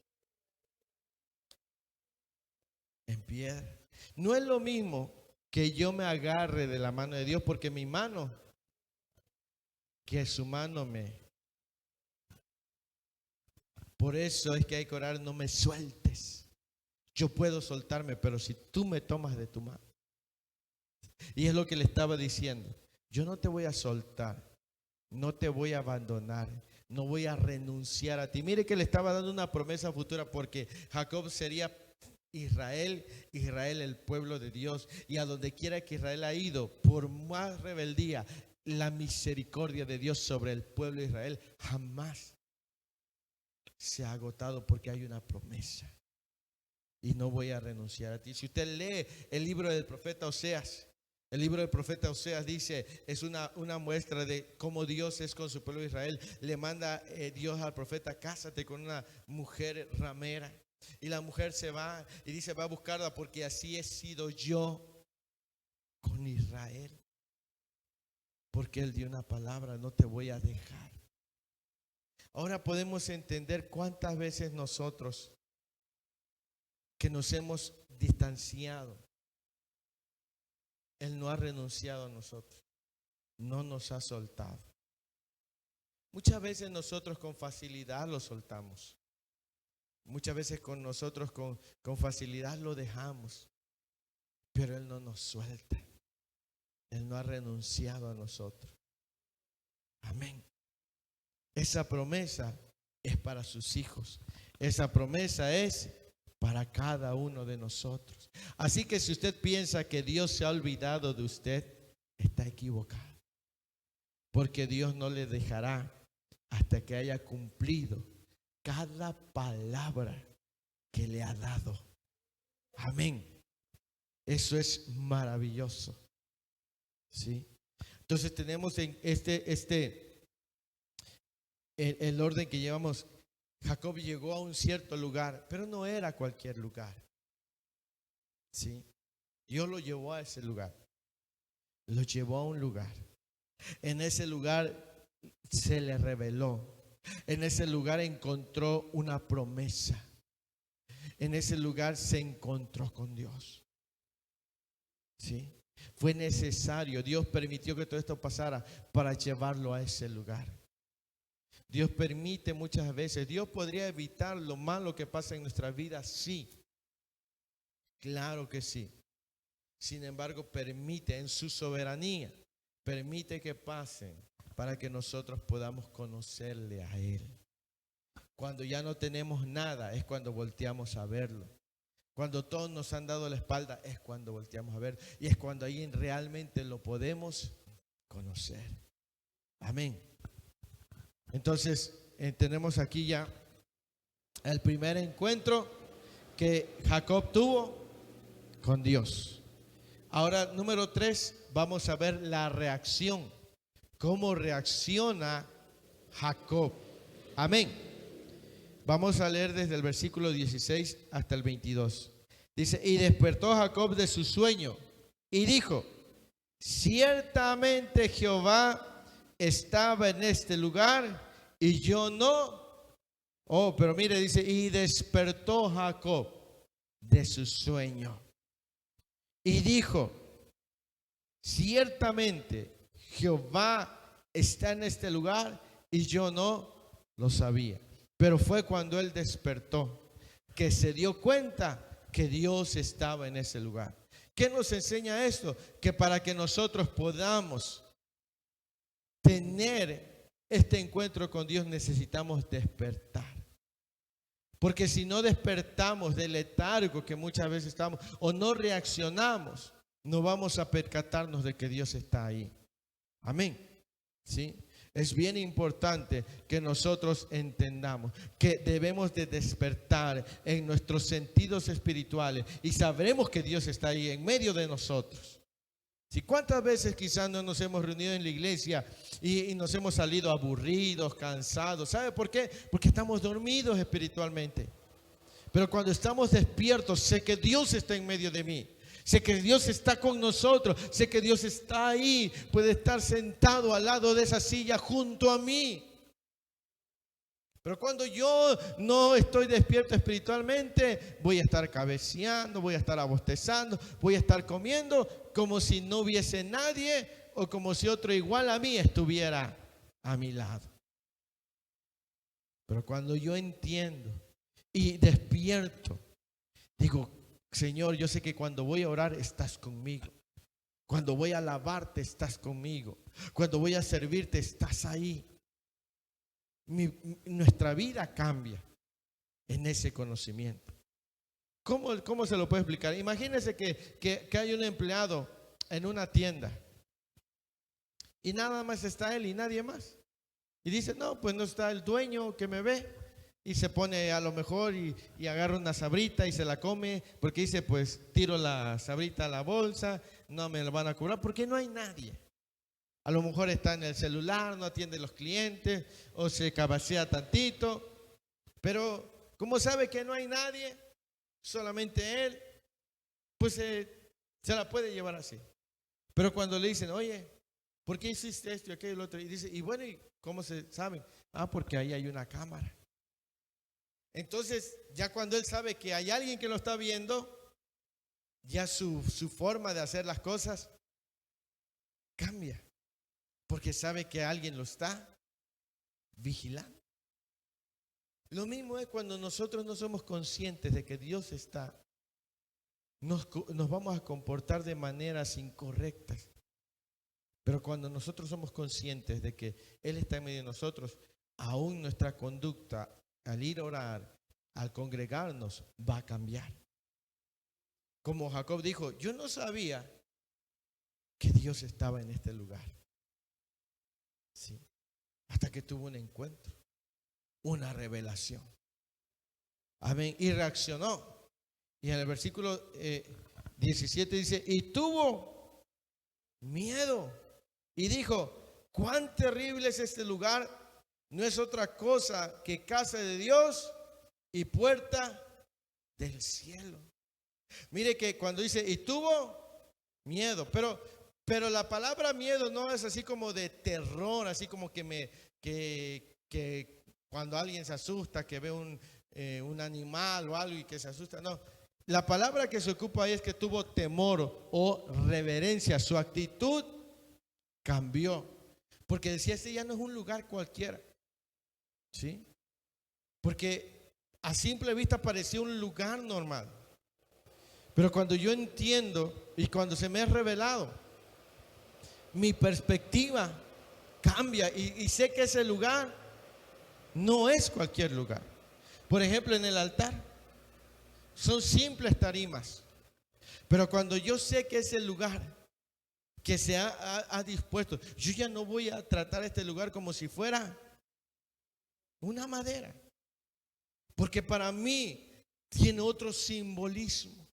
En piedra. No es lo mismo que yo me agarre de la mano de Dios, porque mi mano, que su mano me. Por eso es que hay que orar, no me sueltes. Yo puedo soltarme, pero si tú me tomas de tu mano. Y es lo que le estaba diciendo. Yo no te voy a soltar, no te voy a abandonar, no voy a renunciar a ti. Mire que le estaba dando una promesa futura, porque Jacob sería Israel el pueblo de Dios. Y a donde quiera que Israel ha ido, por más rebeldía, la misericordia de Dios sobre el pueblo de Israel jamás se ha agotado, porque hay una promesa. Y no voy a renunciar a ti. Si usted lee el libro del profeta Oseas, el libro del profeta Oseas dice, es una muestra de cómo Dios es con su pueblo de Israel. Le manda Dios al profeta, cásate con una mujer ramera. Y la mujer se va y dice, va a buscarla, porque así he sido yo con Israel. Porque él dio una palabra, no te voy a dejar. Ahora podemos entender cuántas veces nosotros que nos hemos distanciado, Él no ha renunciado a nosotros, no nos ha soltado. Muchas veces nosotros con facilidad lo soltamos. Muchas veces con nosotros con facilidad lo dejamos. Pero Él no nos suelta. Él no ha renunciado a nosotros. Amén. Esa promesa es para sus hijos. Esa promesa es para cada uno de nosotros. Así que si usted piensa que Dios se ha olvidado de usted, está equivocado. Porque Dios no le dejará hasta que haya cumplido cada palabra que le ha dado. Amén. Eso es maravilloso. ¿Sí? Entonces tenemos en el orden que llevamos. Jacob llegó a un cierto lugar, pero no era cualquier lugar. ¿Sí? Dios lo llevó a ese lugar. Lo llevó a un lugar. En ese lugar se le reveló. En ese lugar encontró una promesa. En ese lugar se encontró con Dios. ¿Sí? Fue necesario. Dios permitió que todo esto pasara para llevarlo a ese lugar. Dios permite muchas veces. Dios podría evitar lo malo que pasa en nuestra vida, sí. Claro que sí. Sin embargo, permite en su soberanía, permite que pasen para que nosotros podamos conocerle a Él. Cuando ya no tenemos nada es cuando volteamos a verlo. Cuando todos nos han dado la espalda es cuando volteamos a ver. Y es cuando ahí realmente lo podemos conocer. Amén. Entonces, tenemos aquí ya el primer encuentro que Jacob tuvo con Dios. Ahora, número 3, vamos a ver la reacción. ¿Cómo reacciona Jacob? Amén. Vamos a leer desde el versículo 16 hasta el 22. Dice, y despertó Jacob de su sueño y dijo, ciertamente Jehová estaba en este lugar y yo no. Oh, pero mire, dice, y despertó Jacob de su sueño y dijo, ciertamente Jehová está en este lugar y yo no lo sabía. Pero fue cuando él despertó que se dio cuenta que Dios estaba en ese lugar. ¿Qué nos enseña esto? Que para que nosotros podamos tener este encuentro con Dios necesitamos despertar. Porque si no despertamos del letargo que muchas veces estamos o no reaccionamos, no vamos a percatarnos de que Dios está ahí. Amén. ¿Sí? Es bien importante que nosotros entendamos que debemos de despertar en nuestros sentidos espirituales y sabremos que Dios está ahí en medio de nosotros. ¿Sí? ¿Cuántas veces quizás no nos hemos reunido en la iglesia y nos hemos salido aburridos, cansados? ¿Sabe por qué? Porque estamos dormidos espiritualmente. Pero cuando estamos despiertos, sé que Dios está en medio de mí. Sé que Dios está con nosotros. Sé que Dios está ahí. Puede estar sentado al lado de esa silla junto a mí. Pero cuando yo no estoy despierto espiritualmente, voy a estar cabeceando, voy a estar abostezando, voy a estar comiendo como si no hubiese nadie o como si otro igual a mí estuviera a mi lado. Pero cuando yo entiendo y despierto, digo, Señor, yo sé que cuando voy a orar estás conmigo. Cuando voy a alabarte estás conmigo. Cuando voy a servirte estás ahí. Nuestra vida cambia en ese conocimiento. ¿Cómo se lo puede explicar? Imagínense que hay un empleado en una tienda y nada más está él y nadie más. Y dice, no, pues no está el dueño que me ve. Y se pone a lo mejor y agarra una sabrita y se la come, porque dice, pues tiro la sabrita a la bolsa, no me la van a cobrar, porque no hay nadie. A lo mejor está en el celular, no atiende a los clientes o se cabecea tantito. Pero como sabe que no hay nadie, solamente él, pues se la puede llevar así. Pero cuando le dicen, oye, ¿por qué hiciste esto y aquello y lo otro? Y dice, y bueno, ¿y cómo se sabe? Ah, porque ahí hay una cámara. Entonces, ya cuando él sabe que hay alguien que lo está viendo, ya su forma de hacer las cosas cambia. Porque sabe que alguien lo está vigilando. Lo mismo es cuando nosotros no somos conscientes de que Dios está. Nos vamos a comportar de maneras incorrectas. Pero cuando nosotros somos conscientes de que Él está en medio de nosotros, aún nuestra conducta al ir a orar, al congregarnos, va a cambiar. Como Jacob dijo, yo no sabía que Dios estaba en este lugar. Sí. Hasta que tuvo un encuentro, una revelación. Amén. Y reaccionó. Y en el versículo 17 dice, y tuvo miedo. Y dijo, cuán terrible es este lugar. No es otra cosa que casa de Dios y puerta del cielo. Mire que cuando dice, y tuvo miedo, pero la palabra miedo no es así como de terror, así como que cuando alguien se asusta, que ve un animal o algo y que se asusta. No, la palabra que se ocupa ahí es que tuvo temor o reverencia. Su actitud cambió, porque decía, este ya no es un lugar cualquiera. ¿Sí? Porque a simple vista parecía un lugar normal. Pero cuando yo entiendo y cuando se me ha revelado, mi perspectiva cambia y sé que ese lugar no es cualquier lugar. Por ejemplo, en el altar son simples tarimas. Pero cuando yo sé que es el lugar que se ha dispuesto, yo ya no voy a tratar este lugar como si fuera una madera, porque para mí tiene otro simbolismo.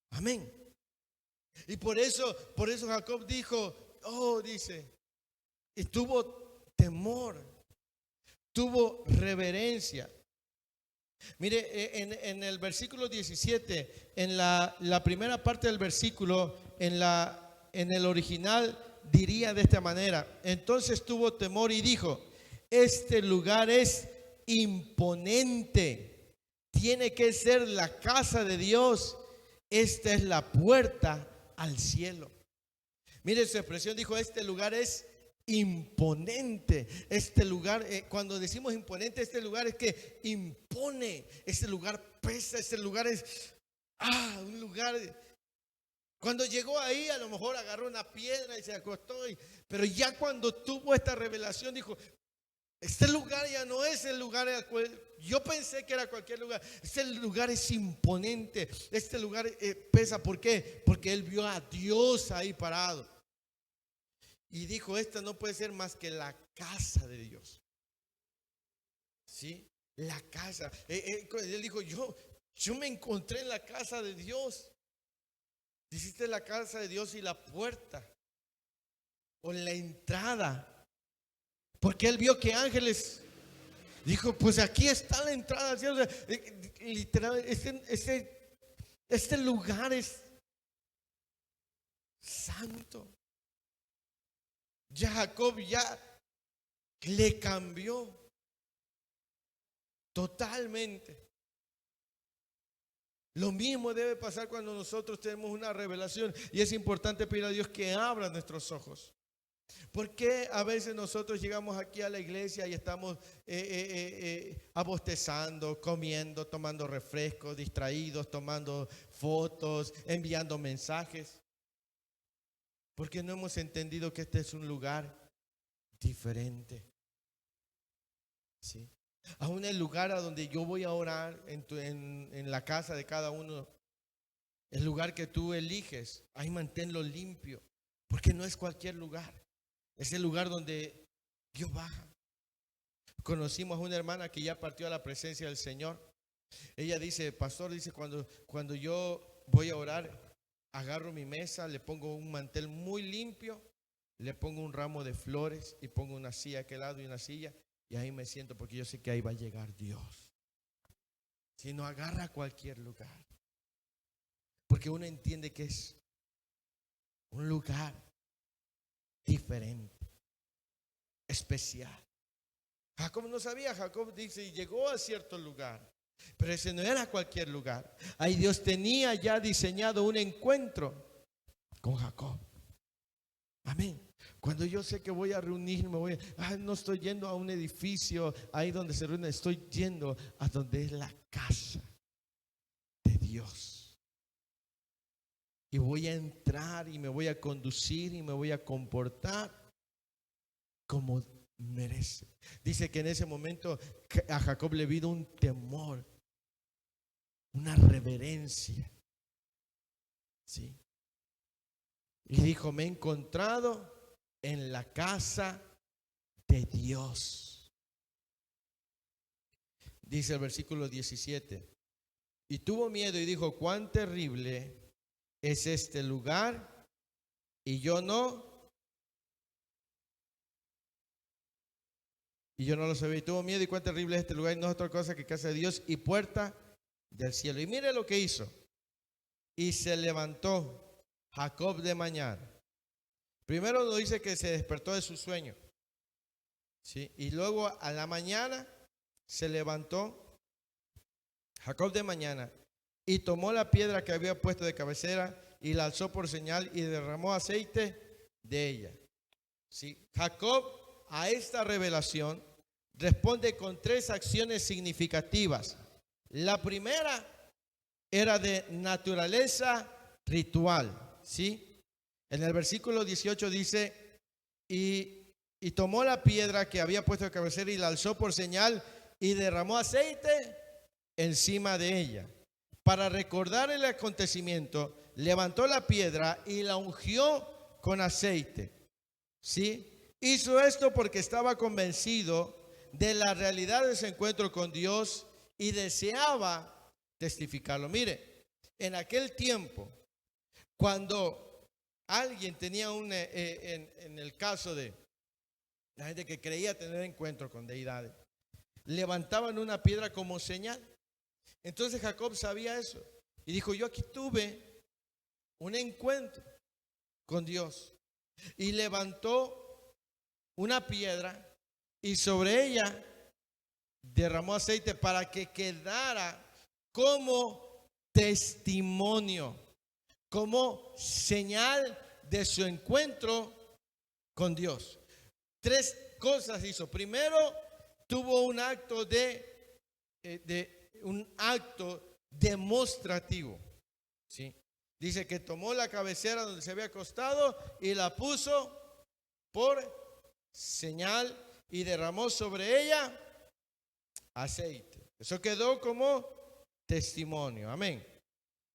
Amén. Y por eso Jacob dijo, dice, y tuvo temor, tuvo reverencia. Mire, en el versículo 17, en la primera parte del versículo, en el original diría de esta manera, entonces tuvo temor y dijo, este lugar es imponente, tiene que ser la casa de Dios, esta es la puerta al cielo. Mire su expresión, dijo, este lugar es imponente. Este lugar, cuando decimos imponente, este lugar es que impone, este lugar pesa, este lugar es un lugar Cuando llegó ahí, a lo mejor agarró una piedra y se acostó. Pero ya cuando tuvo esta revelación, dijo: este lugar ya no es el lugar al cual yo pensé que era cualquier lugar. Este lugar es imponente. Este lugar pesa. ¿Por qué? Porque él vio a Dios ahí parado. Y dijo: esta no puede ser más que la casa de Dios. ¿Sí? La casa. Él dijo: yo me encontré en la casa de Dios. Hiciste la casa de Dios y la puerta o la entrada, porque él vio que ángeles, dijo: pues aquí está la entrada al cielo. O sea, literalmente este lugar es santo. Ya Jacob ya le cambió totalmente. Lo mismo debe pasar cuando nosotros tenemos una revelación, y es importante pedir a Dios que abra nuestros ojos. ¿Por qué a veces nosotros llegamos aquí a la iglesia y estamos abostezando, comiendo, tomando refrescos, distraídos, tomando fotos, enviando mensajes? Porque no hemos entendido que este es un lugar diferente. ¿Sí? Aún el lugar a donde yo voy a orar, en la casa de cada uno, el lugar que tú eliges, ahí manténlo limpio, porque no es cualquier lugar. Es el lugar donde Dios baja. Conocimos a una hermana que ya partió a la presencia del Señor. Ella dice: pastor, dice, cuando yo voy a orar, agarro mi mesa, le pongo un mantel muy limpio, le pongo un ramo de flores y pongo una silla a aquel lado y una silla, y ahí me siento, porque yo sé que ahí va a llegar Dios. Si no, agarra cualquier lugar, porque uno entiende que es un lugar diferente, especial. Jacob no sabía. Jacob dice: y llegó a cierto lugar, pero ese no era cualquier lugar. Ahí Dios tenía ya diseñado un encuentro con Jacob. Amén. Cuando yo sé que voy a reunirme, no estoy yendo a un edificio ahí donde se reúne, estoy yendo a donde es la casa de Dios. Y voy a entrar y me voy a conducir y me voy a comportar como merece. Dice que en ese momento a Jacob le vino un temor, una reverencia. ¿Sí? Y dijo: me he encontrado en la casa de Dios. Dice el versículo 17: y tuvo miedo y dijo: cuán terrible es este lugar, y yo no lo sabía. Y tuvo miedo, y cuán terrible es este lugar, y no es otra cosa que casa de Dios y puerta del cielo. Y mire lo que hizo. Y se levantó Jacob de mañana. Primero nos dice que se despertó de su sueño, ¿sí? Y luego a la mañana se levantó Jacob de mañana y tomó la piedra que había puesto de cabecera y la alzó por señal y derramó aceite de ella. ¿Sí? Jacob a esta revelación responde con 3 acciones significativas. La primera era de naturaleza ritual, ¿sí? En el versículo 18 dice: y tomó la piedra que había puesto de cabecera y la alzó por señal y derramó aceite encima de ella. Para recordar el acontecimiento, levantó la piedra y la ungió con aceite. ¿Sí? Hizo esto porque estaba convencido de la realidad de ese encuentro con Dios y deseaba testificarlo. Mire, en aquel tiempo, cuando alguien tenía en el caso de la gente que creía tener encuentro con deidades, levantaban una piedra como señal. Entonces Jacob sabía eso y dijo: yo aquí tuve un encuentro con Dios. Y levantó una piedra y sobre ella derramó aceite para que quedara como testimonio, como señal de su encuentro con Dios. 3 cosas hizo. Primero, tuvo un acto un acto demostrativo, ¿sí? Dice que tomó la cabecera donde se había acostado y la puso por señal y derramó sobre ella aceite. Eso quedó como testimonio. Amén.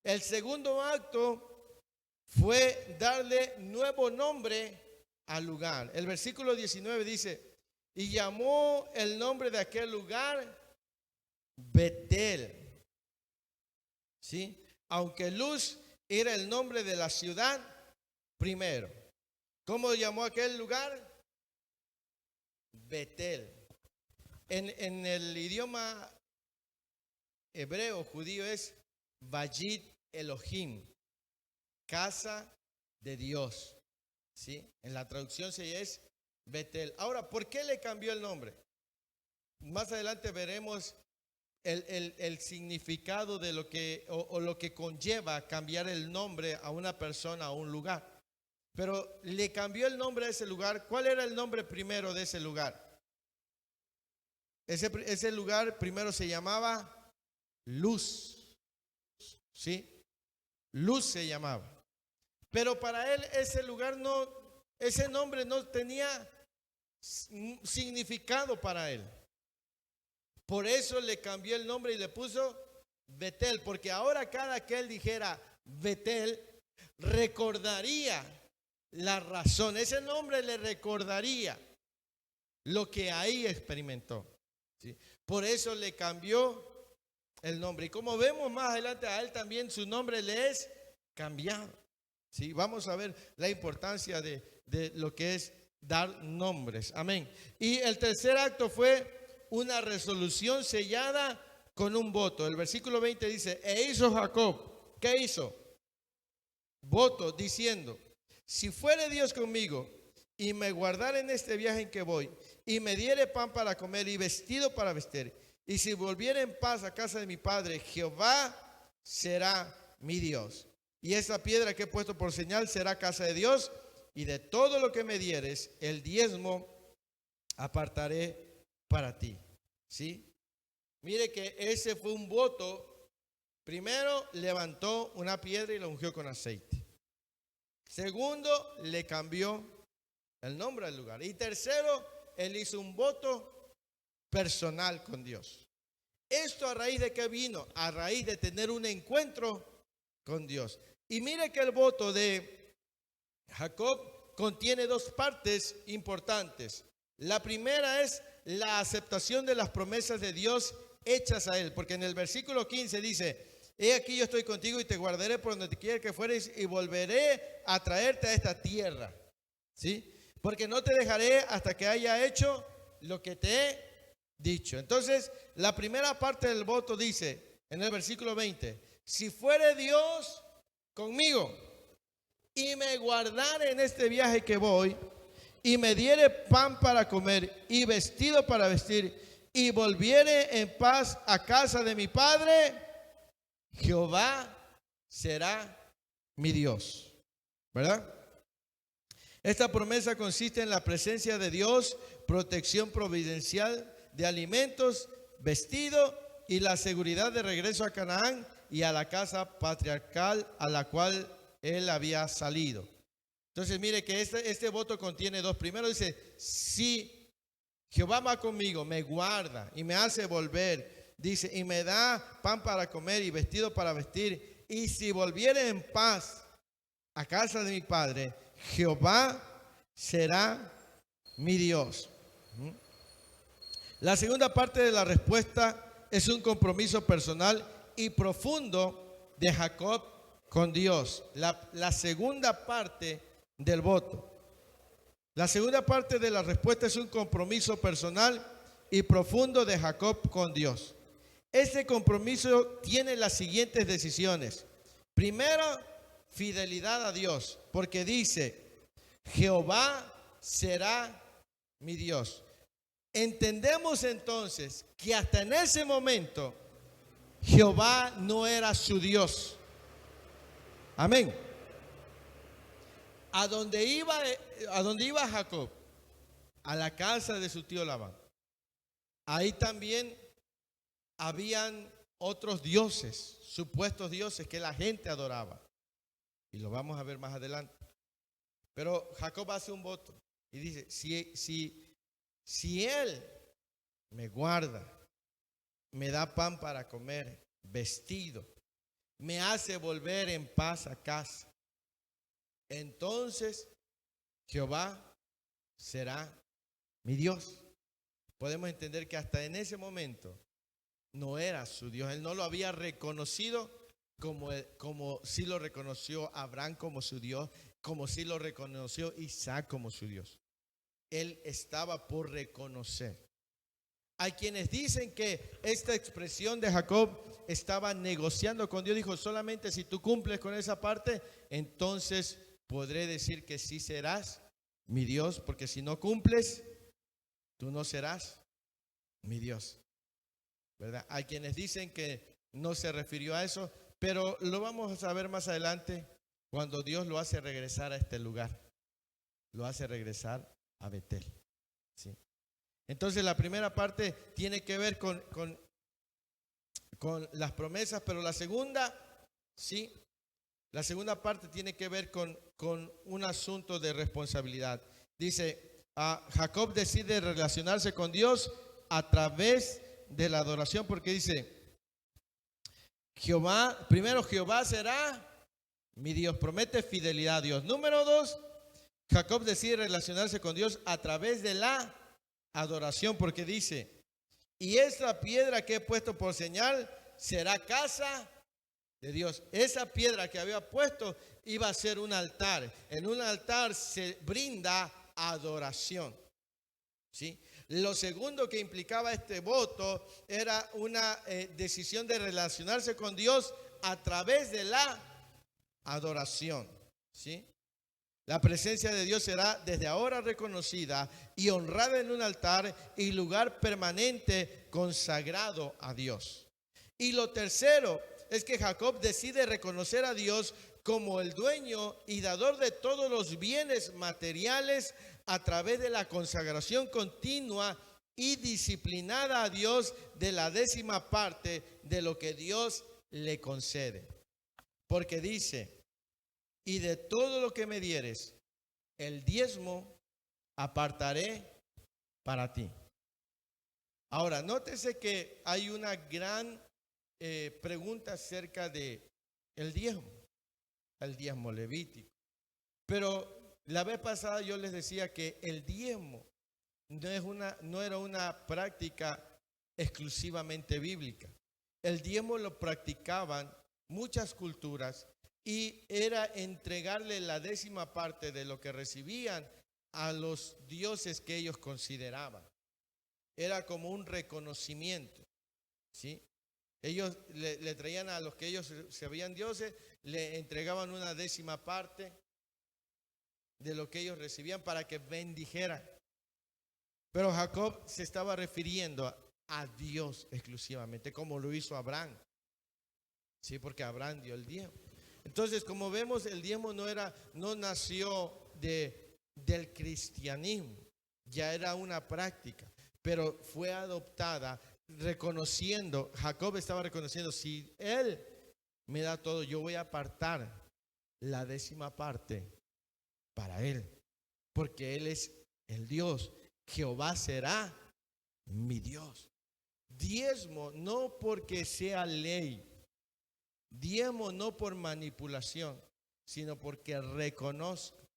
El segundo acto fue darle nuevo nombre al lugar. El versículo 19 dice, y llamó el nombre de aquel lugar Betel. ¿Sí? Aunque Luz era el nombre de la ciudad primero. ¿Cómo llamó aquel lugar? Betel. En el idioma hebreo judío es Vayit Elohim, casa de Dios. ¿Sí? En la traducción se es Betel. Ahora, ¿por qué le cambió el nombre? Más adelante veremos el significado de lo que o lo que conlleva cambiar el nombre a una persona, a un lugar. Pero le cambió el nombre a ese lugar. ¿Cuál era el nombre primero de ese lugar? Ese lugar primero se llamaba Luz. ¿Sí? Luz se llamaba. Pero para él ese lugar ese nombre no tenía significado para él. Por eso le cambió el nombre y le puso Betel, porque ahora cada que él dijera Betel, recordaría la razón. Ese nombre le recordaría lo que ahí experimentó. ¿Sí? Por eso le cambió el nombre. Y como vemos más adelante, a él también su nombre le es cambiado. ¿Sí? Vamos a ver la importancia de lo que es dar nombres. Amén. Y el tercer acto fue una resolución sellada con un voto. El versículo 20 dice, e hizo Jacob, ¿qué hizo? Voto diciendo, si fuere Dios conmigo y me guardare en este viaje en que voy y me diere pan para comer y vestido para vestir, y si volviere en paz a casa de mi padre, Jehová será mi Dios. Y esa piedra que he puesto por señal será casa de Dios, y de todo lo que me dieres, el diezmo apartaré para ti. ¿Sí? Mire que ese fue un voto. Primero levantó una piedra y la ungió con aceite. Segundo, le cambió el nombre del lugar. Y tercero, él hizo un voto personal con Dios. ¿Esto a raíz de qué vino? A raíz de tener un encuentro con Dios. Y mire que el voto de Jacob contiene dos partes importantes. La primera es la aceptación de las promesas de Dios hechas a él, porque en el versículo 15 dice, he aquí yo estoy contigo y te guardaré por donde te quiera que fueres y volveré a traerte a esta tierra. ¿Sí? Porque no te dejaré hasta que haya hecho lo que te he dicho. Entonces, la primera parte del voto dice, en el versículo 20, si fuere Dios conmigo y me guardare en este viaje que voy, y me diere pan para comer y vestido para vestir, y volviere en paz a casa de mi padre, Jehová será mi Dios. ¿Verdad? Esta promesa consiste en la presencia de Dios, protección providencial de alimentos, vestido y la seguridad de regreso a Canaán y a la casa patriarcal a la cual él había salido. Entonces mire que este voto contiene dos. Primero dice, si Jehová va conmigo, me guarda y me hace volver, dice, y me da pan para comer y vestido para vestir, y si volviere en paz a casa de mi padre, Jehová será mi Dios. La segunda parte de la respuesta es un compromiso personal y profundo de Jacob con Dios. La segunda parte del voto. La segunda parte de la respuesta es un compromiso personal y profundo de Jacob con Dios. Este compromiso tiene las siguientes decisiones. Primero, fidelidad a Dios, porque dice, Jehová será mi Dios. Entendemos entonces que hasta en ese momento Jehová no era su Dios. Amén. ¿A dónde iba Jacob? A la casa de su tío Labán. Ahí también habían otros dioses, supuestos dioses que la gente adoraba. Y lo vamos a ver más adelante. Pero Jacob hace un voto y dice, si él me guarda, me da pan para comer, vestido, me hace volver en paz a casa, entonces Jehová será mi Dios. Podemos entender que hasta en ese momento no era su Dios. Él no lo había reconocido como sí lo reconoció Abraham como su Dios, como sí lo reconoció Isaac como su Dios. Él estaba por reconocer. Hay quienes dicen que esta expresión de Jacob estaba negociando con Dios. Dijo, solamente si tú cumples con esa parte, entonces podré decir que sí serás mi Dios, porque si no cumples, tú no serás mi Dios, ¿verdad? Hay quienes dicen que no se refirió a eso, pero lo vamos a ver más adelante cuando Dios lo hace regresar a este lugar. Lo hace regresar a Betel, ¿sí? Entonces la primera parte tiene que ver con las promesas, pero la segunda, sí, la segunda parte tiene que ver con un asunto de responsabilidad. Dice, Jacob decide relacionarse con Dios a través de la adoración, porque dice, primero Jehová será mi Dios, promete fidelidad a Dios. Número 2, Jacob decide relacionarse con Dios a través de la adoración, porque dice, y esta piedra que he puesto por señal será casa de Dios. Esa piedra que había puesto iba a ser un altar. En un altar se brinda adoración, ¿sí? Lo segundo que implicaba este voto era una decisión de relacionarse con Dios a través de la adoración, ¿sí? La presencia de Dios será desde ahora reconocida y honrada en un altar y lugar permanente consagrado a Dios. Y lo tercero es que Jacob decide reconocer a Dios como el dueño y dador de todos los bienes materiales a través de la consagración continua y disciplinada a Dios de la 10ª parte de lo que Dios le concede. Porque dice, y de todo lo que me dieres, el 10º apartaré para ti. Ahora, nótese que hay una gran pregunta acerca de el diezmo levítico. Pero la vez pasada yo les decía que el diezmo no era una práctica exclusivamente bíblica. El diezmo lo practicaban muchas culturas y era entregarle la 10ª parte de lo que recibían a los dioses que ellos consideraban. Era como un reconocimiento, ¿sí? Ellos le traían a los que ellos sabían dioses, le entregaban una 10ª parte de lo que ellos recibían para que bendijeran. Pero Jacob se estaba refiriendo a Dios exclusivamente, como lo hizo Abraham, ¿sí? Porque Abraham dio el diezmo. Entonces, como vemos, el diezmo no nació del cristianismo, ya era una práctica, pero fue adoptada reconociendo, Jacob estaba reconociendo, si él me da todo, yo voy a apartar la 10ª parte para él, porque él es el Dios. Jehová será mi Dios. Diezmo no porque sea ley, diezmo no por manipulación, sino porque reconozco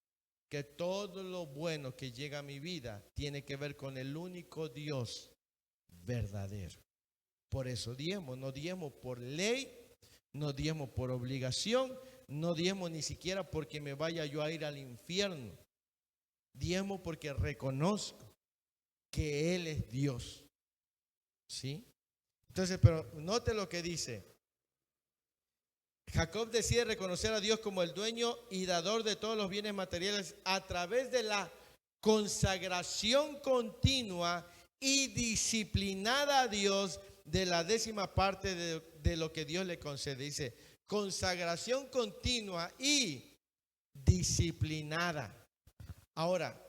que todo lo bueno que llega a mi vida tiene que ver con el único Dios verdadero. Por eso diezmo, no diezmo por ley, no diezmo por obligación, no diezmo ni siquiera porque me vaya yo a ir al infierno. Diezmo porque reconozco que Él es Dios, ¿sí? Entonces, pero note lo que dice. Jacob decide reconocer a Dios como el dueño y dador de todos los bienes materiales a través de la consagración continua y disciplinada a Dios de la 10ª parte de lo que Dios le concede. Dice, consagración continua y disciplinada. Ahora,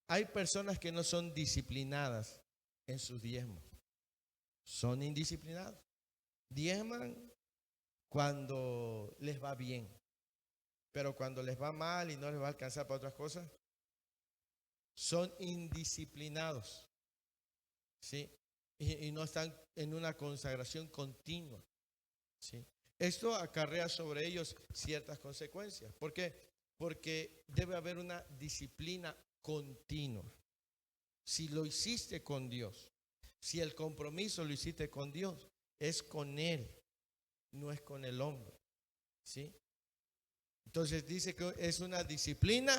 hay personas que no son disciplinadas en sus diezmos. Son indisciplinados. Diezman cuando les va bien. pero cuando les va mal y no les va a alcanzar para otras cosas, son indisciplinados, ¿sí? Y no están en una consagración continua, ¿sí? Esto acarrea sobre ellos ciertas consecuencias. ¿Por qué? Porque debe haber una disciplina continua. Si lo hiciste con Dios, si el compromiso lo hiciste con Dios, es con Él, no es con el hombre, ¿sí? Entonces dice que es una disciplina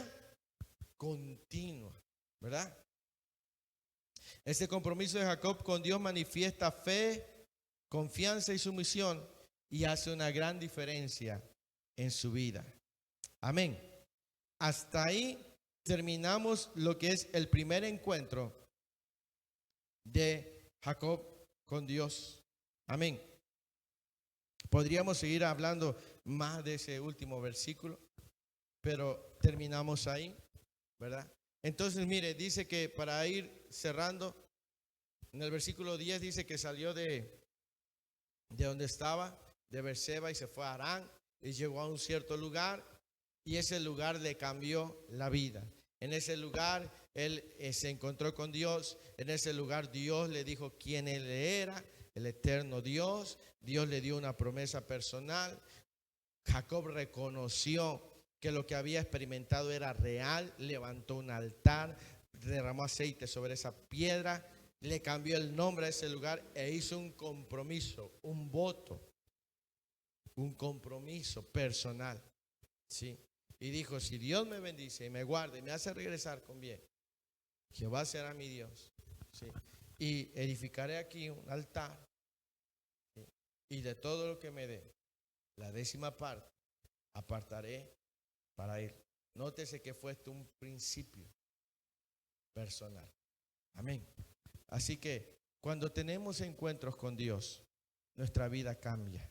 continua, ¿verdad? Este compromiso de Jacob con Dios manifiesta fe, confianza y sumisión y hace una gran diferencia en su vida. Amén. Hasta ahí terminamos lo que es el primer encuentro de Jacob con Dios. Amén. Podríamos seguir hablando más de ese último versículo, pero terminamos ahí, ¿verdad? Entonces, mire, dice que para ir cerrando, en el versículo 10 dice que salió de donde estaba, de Beerseba, y se fue a Harán, y llegó a un cierto lugar, y ese lugar le cambió la vida. En ese lugar él se encontró con Dios. En ese lugar Dios le dijo quién él era, el eterno Dios. Dios le dio una promesa personal. Jacob reconoció que lo que había experimentado era real, levantó un altar, derramó aceite sobre esa piedra, le cambió el nombre a ese lugar e hizo un compromiso, un voto, un compromiso personal, ¿sí? Y dijo, si Dios me bendice y me guarda y me hace regresar con bien, Jehová será mi Dios, ¿sí? Y edificaré aquí un altar, ¿sí? Y de todo lo que me dé, la 10ª parte, apartaré para él. Nótese que fue esto un principio personal. Amén. Así que cuando tenemos encuentros con Dios, nuestra vida cambia.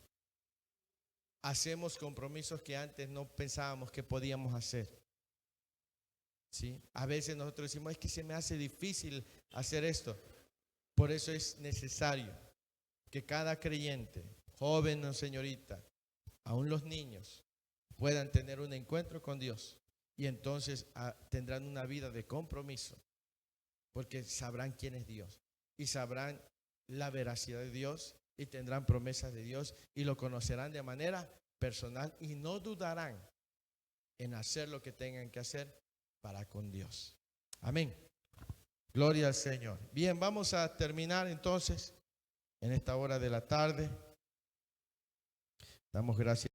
Hacemos compromisos que antes no pensábamos que podíamos hacer, ¿sí? A veces nosotros decimos, es que se me hace difícil hacer esto. Por eso es necesario que cada creyente, joven o señorita, aún los niños, puedan tener un encuentro con Dios. Y entonces tendrán una vida de compromiso, porque sabrán quién es Dios y sabrán la veracidad de Dios y tendrán promesas de Dios y lo conocerán de manera personal y no dudarán en hacer lo que tengan que hacer para con Dios. Amén. Gloria al Señor. Bien, vamos a terminar entonces en esta hora de la tarde. Damos gracias.